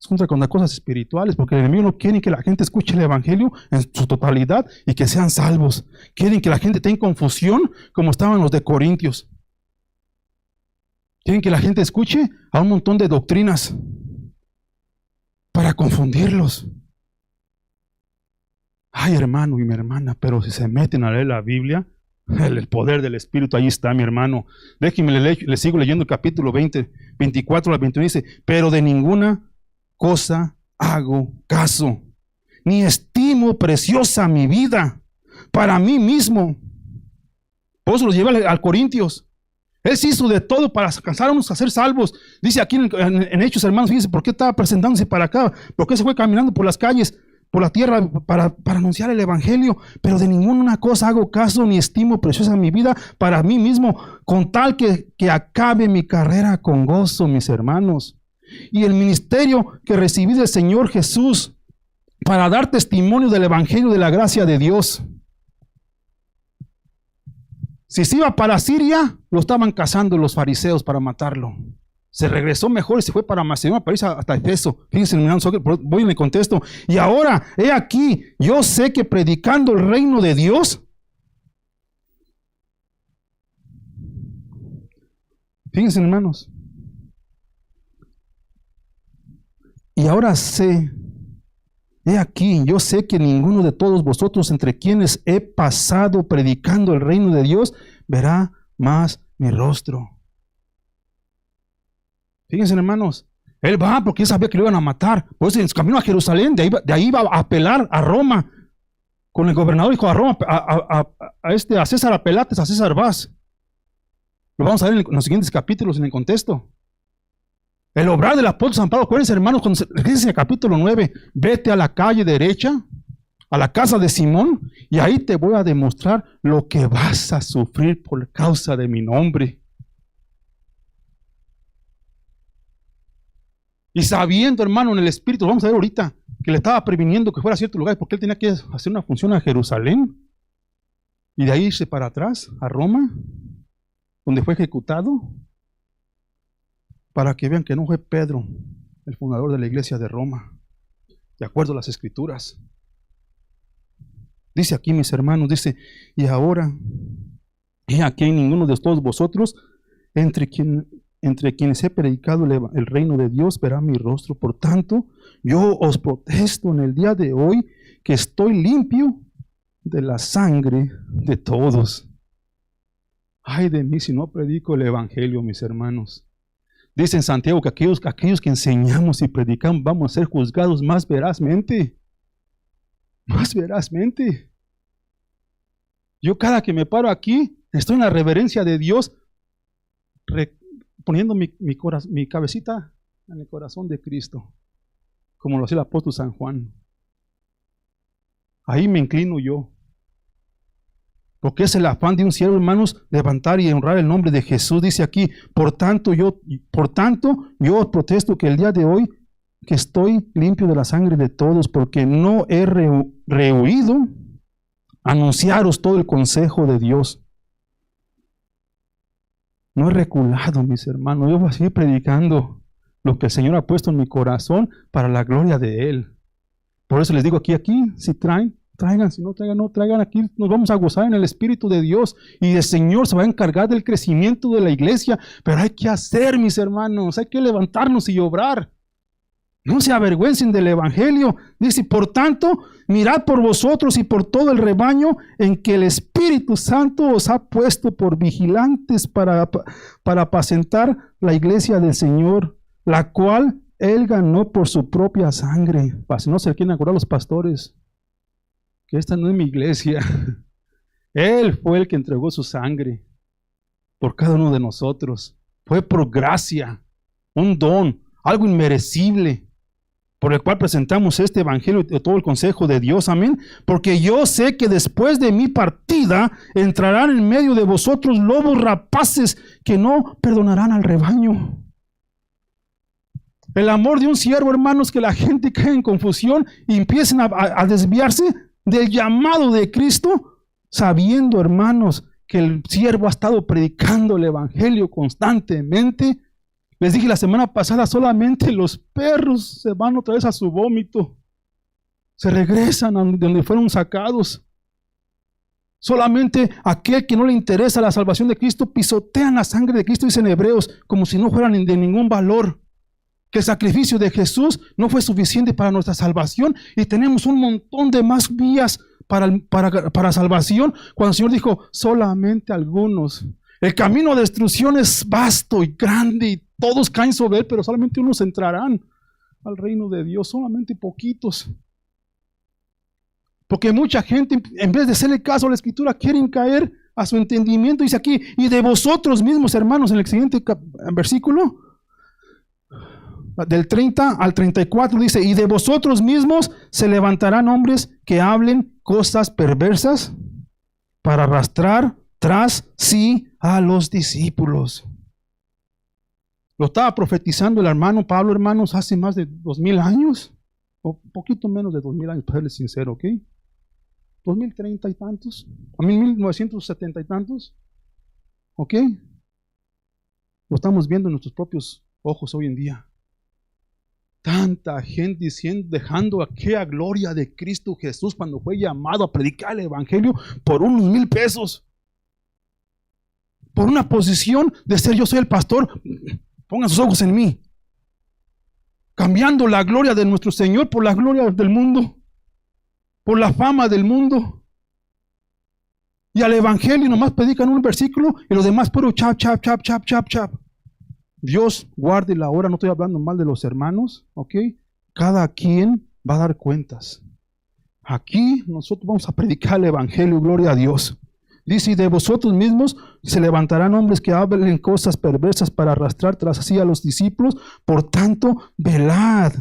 Speaker 1: es contra cosas espirituales, porque el enemigo no quiere que la gente escuche el evangelio en su totalidad y que sean salvos. Quieren que la gente tenga confusión como estaban los de Corintios. Quieren que la gente escuche a un montón de doctrinas para confundirlos. Ay, hermano y mi hermana, pero si se meten a leer la Biblia, el poder del Espíritu ahí está, mi hermano. Déjenme le sigo leyendo el capítulo 24 al 21. Dice, pero de ninguna cosa hago caso, ni estimo preciosa mi vida para mí mismo. Por eso los lleva al Corintios. Él se hizo de todo para alcanzar a unos a ser salvos. Dice aquí en Hechos, hermanos, fíjense por qué estaba presentándose para acá, por qué se fue caminando por las calles, por la tierra, para anunciar el evangelio. Pero de ninguna cosa hago caso, ni estimo preciosa mi vida para mí mismo, con tal que acabe mi carrera con gozo, mis hermanos, y el ministerio que recibí del Señor Jesús, para dar testimonio del evangelio de la gracia de Dios. Si se iba para Siria, lo estaban cazando los fariseos para matarlo. Se regresó mejor y se fue para Macedonia, para irse hasta Efeso. Fíjense, voy en el contexto. Y ahora, he aquí, yo sé que predicando el reino de Dios, fíjense, hermanos, y ahora sé, he aquí, yo sé que ninguno de todos vosotros entre quienes he pasado predicando el reino de Dios verá más mi rostro. Fíjense, hermanos, él va porque él sabía que lo iban a matar. Por eso en su camino a Jerusalén, de ahí iba a apelar a Roma. Con el gobernador dijo a Roma, a César Apelates, a César vas. Lo vamos a ver en los siguientes capítulos en el contexto. El obrar del apóstol San Pablo, acuérdense hermanos, cuando dice en el capítulo 9, vete a la calle derecha, a la casa de Simón, y ahí te voy a demostrar lo que vas a sufrir por causa de mi nombre. Y sabiendo, hermano, en el Espíritu, vamos a ver ahorita, que le estaba previniendo que fuera a cierto lugar, porque él tenía que hacer una función a Jerusalén, y de ahí irse para atrás, a Roma, donde fue ejecutado, para que vean que no fue Pedro, el fundador de la iglesia de Roma, de acuerdo a las Escrituras. Dice aquí, mis hermanos, dice, y ahora, he aquí ninguno de todos vosotros, entre quienes he predicado el reino de Dios, verá mi rostro. Por tanto, yo os protesto en el día de hoy que estoy limpio de la sangre de todos. Ay de mí si no predico el evangelio, mis hermanos. Dice en Santiago que aquellos que enseñamos y predicamos vamos a ser juzgados más verazmente. Más verazmente. Yo cada que me paro aquí, estoy en la reverencia de Dios, poniendo mi cabecita en el corazón de Cristo, como lo hacía el apóstol San Juan. Ahí me inclino yo. Porque es el afán de un siervo, hermanos, levantar y honrar el nombre de Jesús. Dice aquí, por tanto yo os protesto que el día de hoy que estoy limpio de la sangre de todos, porque no he rehuido anunciaros todo el consejo de Dios. No he reculado, mis hermanos. Yo voy a seguir predicando lo que el Señor ha puesto en mi corazón para la gloria de Él. Por eso les digo aquí, si traigan, si no traigan, no traigan, aquí nos vamos a gozar en el Espíritu de Dios y el Señor se va a encargar del crecimiento de la iglesia, pero hay que hacer, mis hermanos, hay que levantarnos y obrar. No se avergüencen del Evangelio. Dice, por tanto, mirad por vosotros y por todo el rebaño en que el Espíritu Santo os ha puesto por vigilantes para apacentar la iglesia del Señor, la cual Él ganó por su propia sangre. Para si no se quieren acordar los pastores, que esta no es mi iglesia. Él fue el que entregó su sangre por cada uno de nosotros. Fue por gracia, un don, algo inmerecible, por el cual presentamos este evangelio y todo el consejo de Dios, amén. Porque yo sé que después de mi partida entrarán en medio de vosotros lobos rapaces que no perdonarán al rebaño. El amor de un siervo, hermanos, que la gente cae en confusión y empiecen a desviarse del llamado de Cristo, sabiendo, hermanos, que el siervo ha estado predicando el evangelio constantemente. Les dije la semana pasada, solamente los perros se van otra vez a su vómito. Se regresan a donde fueron sacados. Solamente aquel que no le interesa la salvación de Cristo pisotean la sangre de Cristo, dicen Hebreos, como si no fueran de ningún valor. Que el sacrificio de Jesús no fue suficiente para nuestra salvación y tenemos un montón de más vías para salvación, cuando el Señor dijo, solamente algunos. El camino de destrucción es vasto y grande y todos caen sobre él, pero solamente unos entrarán al reino de Dios, solamente poquitos. Porque mucha gente, en vez de hacerle caso a la Escritura, quieren caer a su entendimiento. Dice aquí, y de vosotros mismos, hermanos, en el siguiente versículo, del 30 al 34, dice, y de vosotros mismos se levantarán hombres que hablen cosas perversas para arrastrar tras sí a los discípulos. Lo estaba profetizando el hermano Pablo, hermanos, hace más de 2000 años, o poquito menos de 2000 años, para serles sincero, ¿ok? 2030 y tantos, a 1970 y tantos, ¿ok? Lo estamos viendo en nuestros propios ojos hoy en día. Tanta gente diciendo, dejando aquella gloria de Cristo Jesús cuando fue llamado a predicar el evangelio por unos 1000 pesos. Por una posición de ser yo soy el pastor, pongan sus ojos en mí. Cambiando la gloria de nuestro Señor por la gloria del mundo, por la fama del mundo. Y al evangelio nomás predican un versículo y los demás puro chap, chap, chap, chap, chap, chap. Dios guarde la hora, no estoy hablando mal de los hermanos, ¿ok? Cada quien va a dar cuentas. Aquí nosotros vamos a predicar el evangelio, gloria a Dios. Dice, y de vosotros mismos se levantarán hombres que hablen cosas perversas para arrastrar tras así a los discípulos. Por tanto, velad,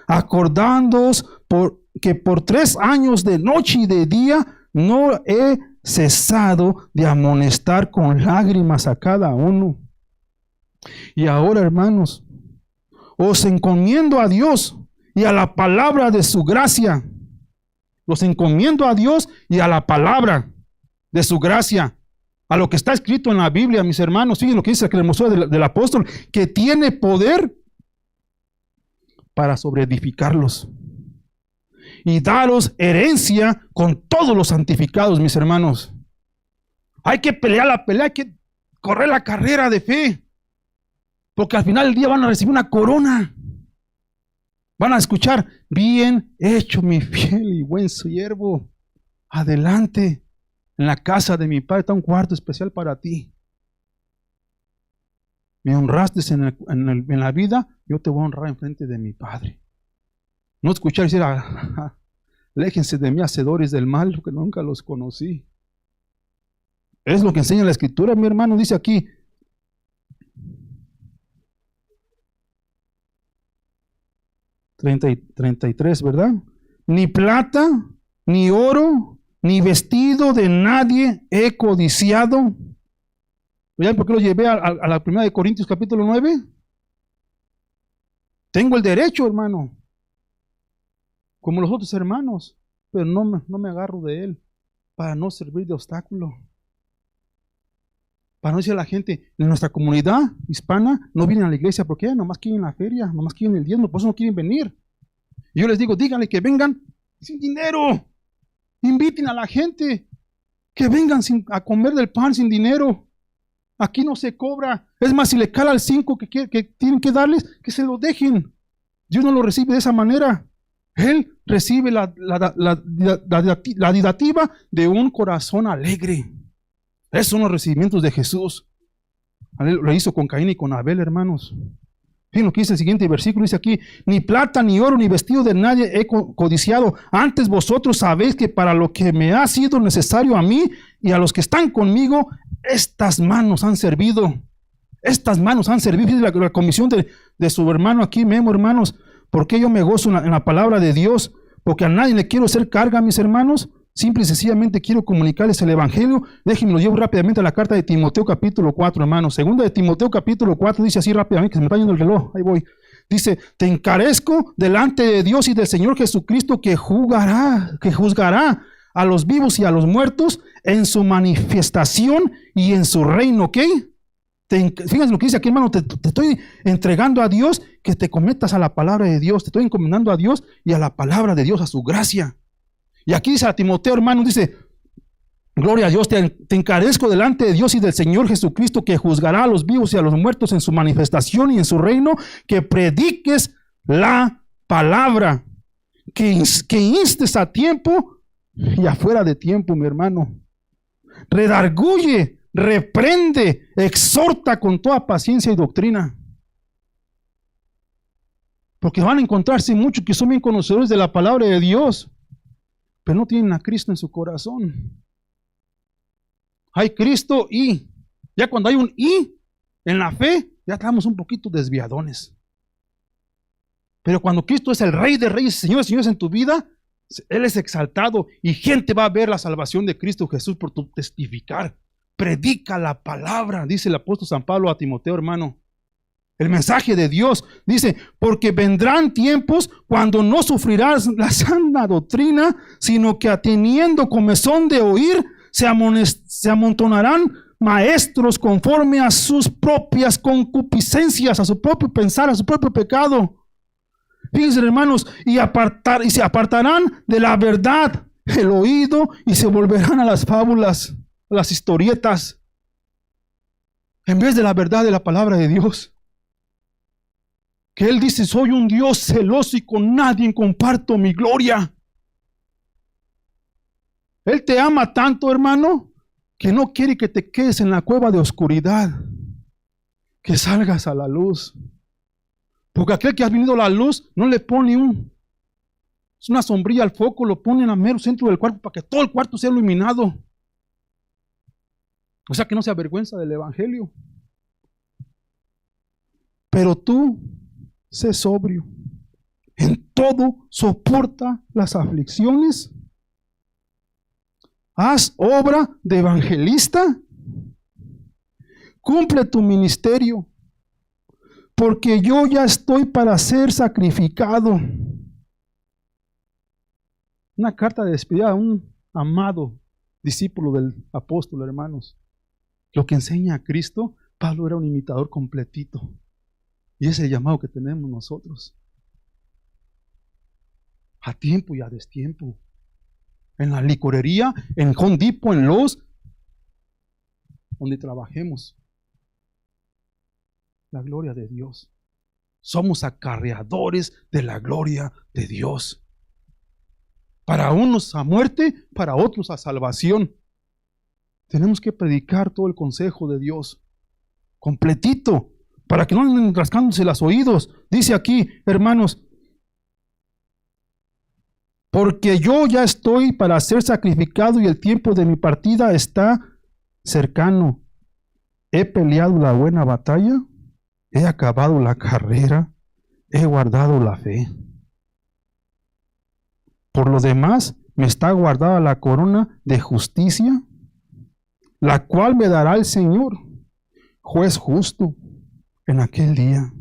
Speaker 1: acordándoos que por 3 años de noche y de día no he cesado de amonestar con lágrimas a cada uno. Y ahora, hermanos, os encomiendo a Dios y a la palabra de su gracia. Los encomiendo a Dios y a la palabra de su gracia, a lo que está escrito en la Biblia, mis hermanos. Fíjense lo que dice la hermosura del apóstol, que tiene poder para sobreedificarlos y daros herencia con todos los santificados, mis hermanos. Hay que pelear la pelea, hay que correr la carrera de fe, porque al final del día van a recibir una corona. Van a escuchar, bien hecho mi fiel y buen siervo, adelante, en la casa de mi padre está un cuarto especial para ti. Me honraste en la vida, yo te voy a honrar en frente de mi Padre. No escuchar decir, aléjense de mí, hacedores del mal, porque nunca los conocí. Es lo que enseña la Escritura, mi hermano. Dice aquí, y 33, ¿verdad? Ni plata, ni oro, ni vestido de nadie he codiciado. ¿Vean por qué lo llevé a la primera de Corintios capítulo 9? Tengo el derecho, hermano, como los otros hermanos, pero no me agarro de él para no servir de obstáculo. Para no decir a la gente, en nuestra comunidad hispana no vienen a la iglesia porque nomás quieren la feria, nomás quieren el diezmo, por eso no quieren venir. Y yo les digo, díganle que vengan sin dinero. Inviten a la gente que vengan a comer del pan sin dinero. Aquí no se cobra. Es más, si le cala al 5 que tienen que darles, que se lo dejen. Dios no lo recibe de esa manera. Él recibe la dativa de un corazón alegre. Esos son los recibimientos de Jesús. Lo hizo con Caín y con Abel, hermanos. Fíjense lo que dice el siguiente versículo, dice aquí, ni plata, ni oro, ni vestido de nadie he codiciado. Antes vosotros sabéis que para lo que me ha sido necesario a mí y a los que están conmigo, estas manos han servido. Estas manos han servido. Fíjense la comisión de su hermano aquí, Memo, hermanos. ¿Por qué yo me gozo en la palabra de Dios? Porque a nadie le quiero hacer carga, mis hermanos. Simple y sencillamente quiero comunicarles el Evangelio. Déjenme lo llevo rápidamente a la carta de Timoteo capítulo 4, hermanos. Segunda de Timoteo capítulo 4 dice así rápidamente, que se me está yendo el reloj, ahí voy. Dice, te encarezco delante de Dios y del Señor Jesucristo que juzgará a los vivos y a los muertos en su manifestación y en su reino, ¿ok? Fíjense lo que dice aquí, hermano, te estoy entregando a Dios que te cometas a la palabra de Dios, te estoy encomendando a Dios y a la palabra de Dios, a su gracia. Y aquí dice a Timoteo, hermano, dice, gloria a Dios, te encarezco delante de Dios y del Señor Jesucristo que juzgará a los vivos y a los muertos en su manifestación y en su reino, que prediques la palabra, que instes a tiempo y afuera de tiempo, mi hermano. Redarguye, reprende, exhorta con toda paciencia y doctrina. Porque van a encontrarse muchos que son bien conocedores de la palabra de Dios, pero no tienen a Cristo en su corazón. Hay Cristo y ya cuando hay un y en la fe, ya estamos un poquito desviadones. Pero cuando Cristo es el Rey de Reyes, Señor de Señores en tu vida, Él es exaltado y gente va a ver la salvación de Cristo Jesús por tu testificar. Predica la palabra, dice el apóstol San Pablo a Timoteo, hermano. El mensaje de Dios dice, porque vendrán tiempos cuando no sufrirás la sana doctrina, sino que teniendo comezón de oír, se amontonarán maestros conforme a sus propias concupiscencias, a su propio pensar, a su propio pecado. Fíjense, hermanos, y se apartarán de la verdad el oído y se volverán a las fábulas, a las historietas, en vez de la verdad de la palabra de Dios. Que Él dice, soy un Dios celoso y con nadie comparto mi gloria. Él te ama tanto, hermano, que no quiere que te quedes en la cueva de oscuridad, que salgas a la luz. Porque aquel que ha venido a la luz no le pone una sombrilla al foco, lo pone en el mero centro del cuarto para que todo el cuarto sea iluminado. O sea, que no se avergüenza del evangelio. Pero tú, sé sobrio. En todo soporta las aflicciones. Haz obra de evangelista. Cumple tu ministerio. Porque yo ya estoy para ser sacrificado. Una carta de despedida a un amado discípulo del apóstol, hermanos. Lo que enseña a Cristo, Pablo era un imitador completito. Y ese es el llamado que tenemos nosotros. A tiempo y a destiempo. En la licorería, en Home Depot, en Lowe's, donde trabajemos. La gloria de Dios. Somos acarreadores de la gloria de Dios. Para unos a muerte, para otros a salvación. Tenemos que predicar todo el consejo de Dios. Completito. Para que no anden rascándose los oídos. Dice aquí, hermanos, porque yo ya estoy para ser sacrificado y el tiempo de mi partida está cercano. He peleado la buena batalla, he acabado la carrera, he guardado la fe. Por lo demás, me está guardada la corona de justicia, la cual me dará el Señor, juez justo, en aquel día.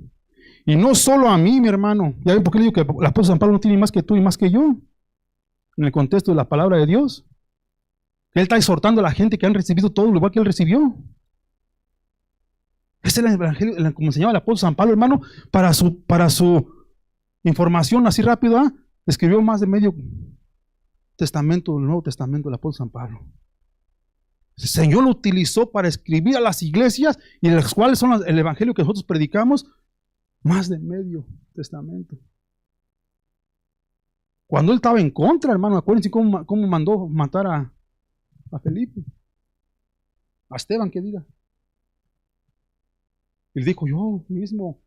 Speaker 1: Y no solo a mí, mi hermano. ¿Ya ven por qué le digo que el apóstol San Pablo no tiene más que tú y más que yo? En el contexto de la palabra de Dios. Él está exhortando a la gente que han recibido todo lo igual que él recibió. Ese es el evangelio, como enseñaba el apóstol San Pablo, hermano, para su información así rápido, escribió más de medio testamento del Nuevo Testamento del apóstol San Pablo. El Señor lo utilizó para escribir a las iglesias y de las cuales son el evangelio que nosotros predicamos, más de medio testamento. Cuando él estaba en contra, hermano, acuérdense cómo mandó matar a Felipe, a Esteban, que diga. Él dijo, yo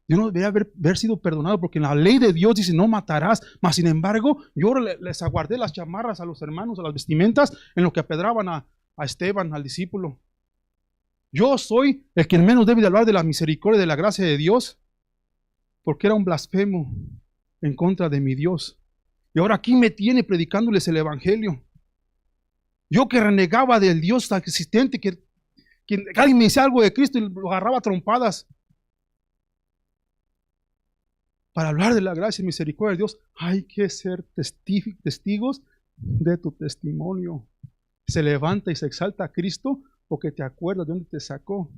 Speaker 1: no debería haber sido perdonado porque en la ley de Dios dice no matarás, mas sin embargo yo les aguardé las chamarras a los hermanos, a las vestimentas, en lo que apedraban a Esteban, al discípulo. Yo soy el que menos debe de hablar de la misericordia y de la gracia de Dios, porque era un blasfemo en contra de mi Dios. Y ahora aquí me tiene predicándoles el evangelio. Yo que renegaba del Dios existente, que alguien me decía algo de Cristo y lo agarraba a trompadas. Para hablar de la gracia y misericordia de Dios, hay que ser testigos de tu testimonio. Se levanta y se exalta a Cristo porque te acuerdas de dónde te sacó.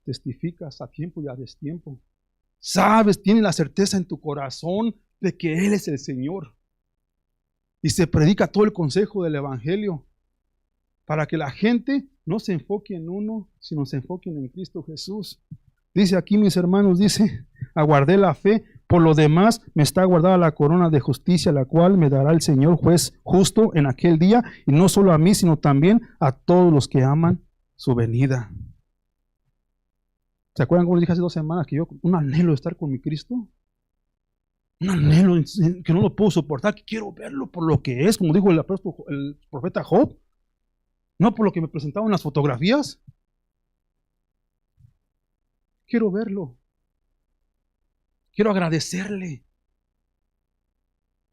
Speaker 1: Testificas a tiempo y a destiempo. Sabes, tienes la certeza en tu corazón de que Él es el Señor. Y se predica todo el consejo del evangelio para que la gente no se enfoque en uno, sino se enfoque en Cristo Jesús. Dice aquí, mis hermanos, dice, aguardé la fe, por lo demás me está guardada la corona de justicia, la cual me dará el Señor juez justo en aquel día, y no solo a mí, sino también a todos los que aman su venida. ¿Se acuerdan como les dije hace 2 semanas que yo un anhelo de estar con mi Cristo? Un anhelo que no lo puedo soportar, que quiero verlo por lo que es, como dijo el profeta Job, no por lo que me presentaban en las fotografías. Quiero verlo. Quiero agradecerle.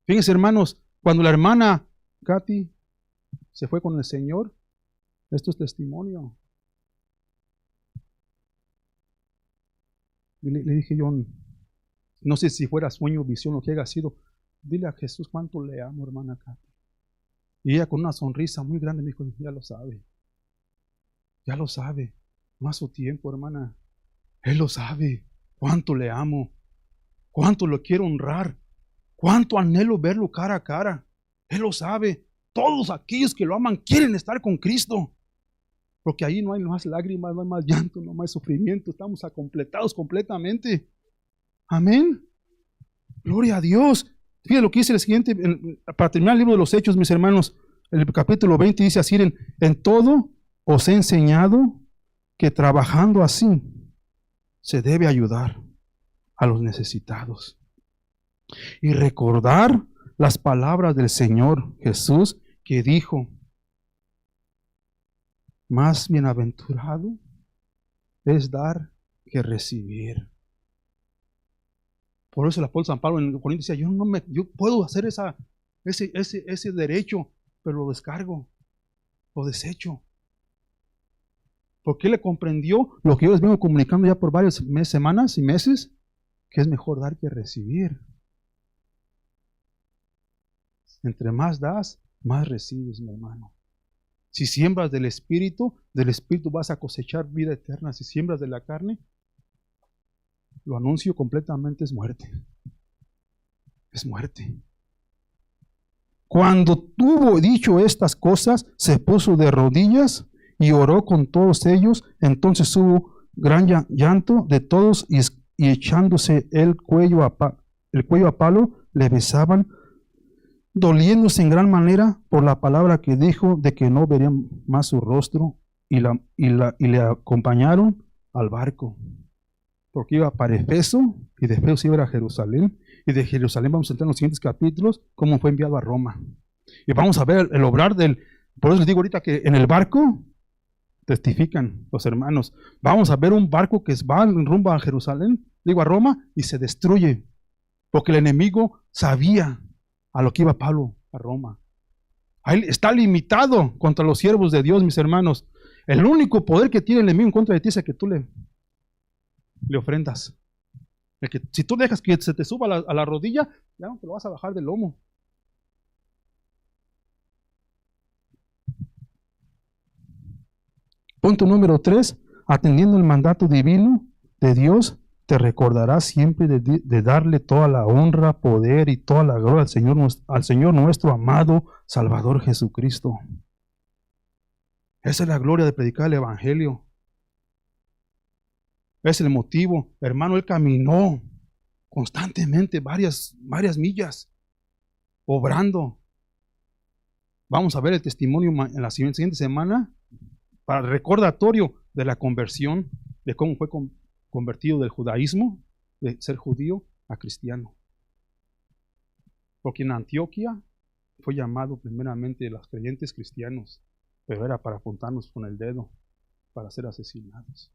Speaker 1: Fíjense, hermanos, cuando la hermana Katy se fue con el Señor, esto es testimonio. Le dije yo, no sé si fuera sueño, visión o que haya sido, dile a Jesús cuánto le amo, hermana Katy. Y ella con una sonrisa muy grande me dijo, ya lo sabe. Ya lo sabe. No a su tiempo, hermana. Él lo sabe. Cuánto le amo. Cuánto lo quiero honrar. Cuánto anhelo verlo cara a cara. Él lo sabe. Todos aquellos que lo aman quieren estar con Cristo. Porque ahí no hay más lágrimas, no hay más llanto, no hay más sufrimiento. Estamos completados completamente. Amén. Gloria a Dios. Fíjense lo que dice el siguiente, para terminar el libro de los Hechos, mis hermanos, el capítulo 20 dice así, en todo os he enseñado que trabajando así se debe ayudar a los necesitados. Y recordar las palabras del Señor Jesús que dijo, más bienaventurado es dar que recibir. Por eso el apóstol San Pablo en Corintios decía, yo puedo hacer ese derecho, pero lo descargo, lo desecho. Porque él le comprendió lo que yo les vengo comunicando ya por varias semanas y meses, que es mejor dar que recibir. Entre más das, más recibes, mi hermano. Si siembras del Espíritu vas a cosechar vida eterna. Si siembras de la carne, lo anuncio completamente, es muerte. Es muerte. Cuando tuvo dicho estas cosas, se puso de rodillas y oró con todos ellos. Entonces hubo gran llanto de todos y echándose el cuello a palo, le besaban, doliéndose en gran manera por la palabra que dijo de que no verían más su rostro, y le acompañaron al barco, porque iba para Efeso y de Efeso iba a Jerusalén, y de Jerusalén vamos a entrar en los siguientes capítulos cómo fue enviado a Roma. Y vamos a ver el obrar por eso les digo ahorita que en el barco testifican los hermanos. Vamos a ver un barco que va en rumbo a Jerusalén, a Roma, y se destruye, porque el enemigo sabía a lo que iba Pablo a Roma. Ahí está limitado contra los siervos de Dios, mis hermanos. El único poder que tiene el enemigo en contra de ti es el que tú le ofrendas. Si tú dejas que se te suba a la rodilla, ya no te lo vas a bajar del lomo. Punto número 3. Atendiendo el mandato divino de Dios, te recordarás siempre de darle toda la honra, poder y toda la gloria al Señor nuestro amado Salvador Jesucristo. Esa es la gloria de predicar el Evangelio. Es el motivo. Hermano, él caminó constantemente varias millas, obrando. Vamos a ver el testimonio en la siguiente semana para el recordatorio de la conversión, de cómo fue convertido del judaísmo, de ser judío, a cristiano. Porque en Antioquía fue llamado primeramente los creyentes cristianos, pero era para apuntarnos con el dedo, para ser asesinados.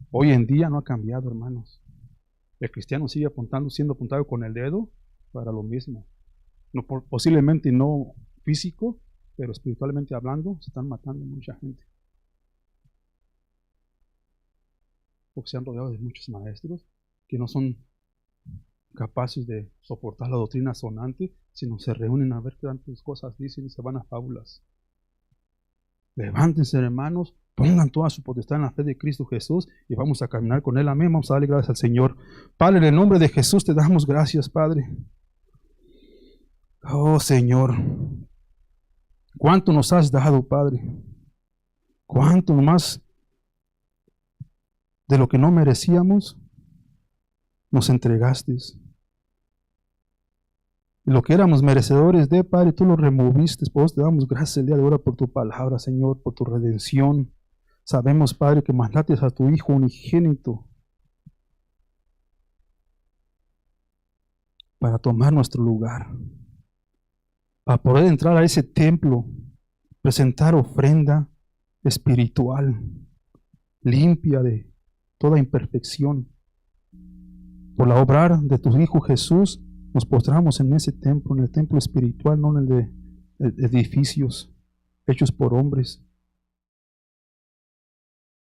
Speaker 1: Hoy en día no ha cambiado, hermanos. El cristiano sigue siendo apuntado con el dedo para lo mismo. No, posiblemente no físico, pero espiritualmente hablando, se están matando mucha gente. Porque se han rodeado de muchos maestros que no son capaces de soportar la doctrina sonante, sino se reúnen a ver qué tantas cosas dicen y se van a fábulas. Levántense, hermanos, pongan toda su potestad en la fe de Cristo Jesús y vamos a caminar con Él. Amén. Vamos a darle gracias al Señor. Padre, en el nombre de Jesús te damos gracias, Padre. Oh, Señor, cuánto nos has dado, Padre. Cuánto más de lo que no merecíamos nos entregaste. Y lo que éramos merecedores de, Padre, tú lo removiste. Por eso te damos gracias el día de hoy por tu palabra, Señor, por tu redención. Sabemos, Padre, que mandaste a tu Hijo unigénito para tomar nuestro lugar, para poder entrar a ese templo, presentar ofrenda espiritual, limpia de toda imperfección. Por la obra de tu Hijo Jesús, nos postramos en ese templo, en el templo espiritual, no en el de edificios hechos por hombres.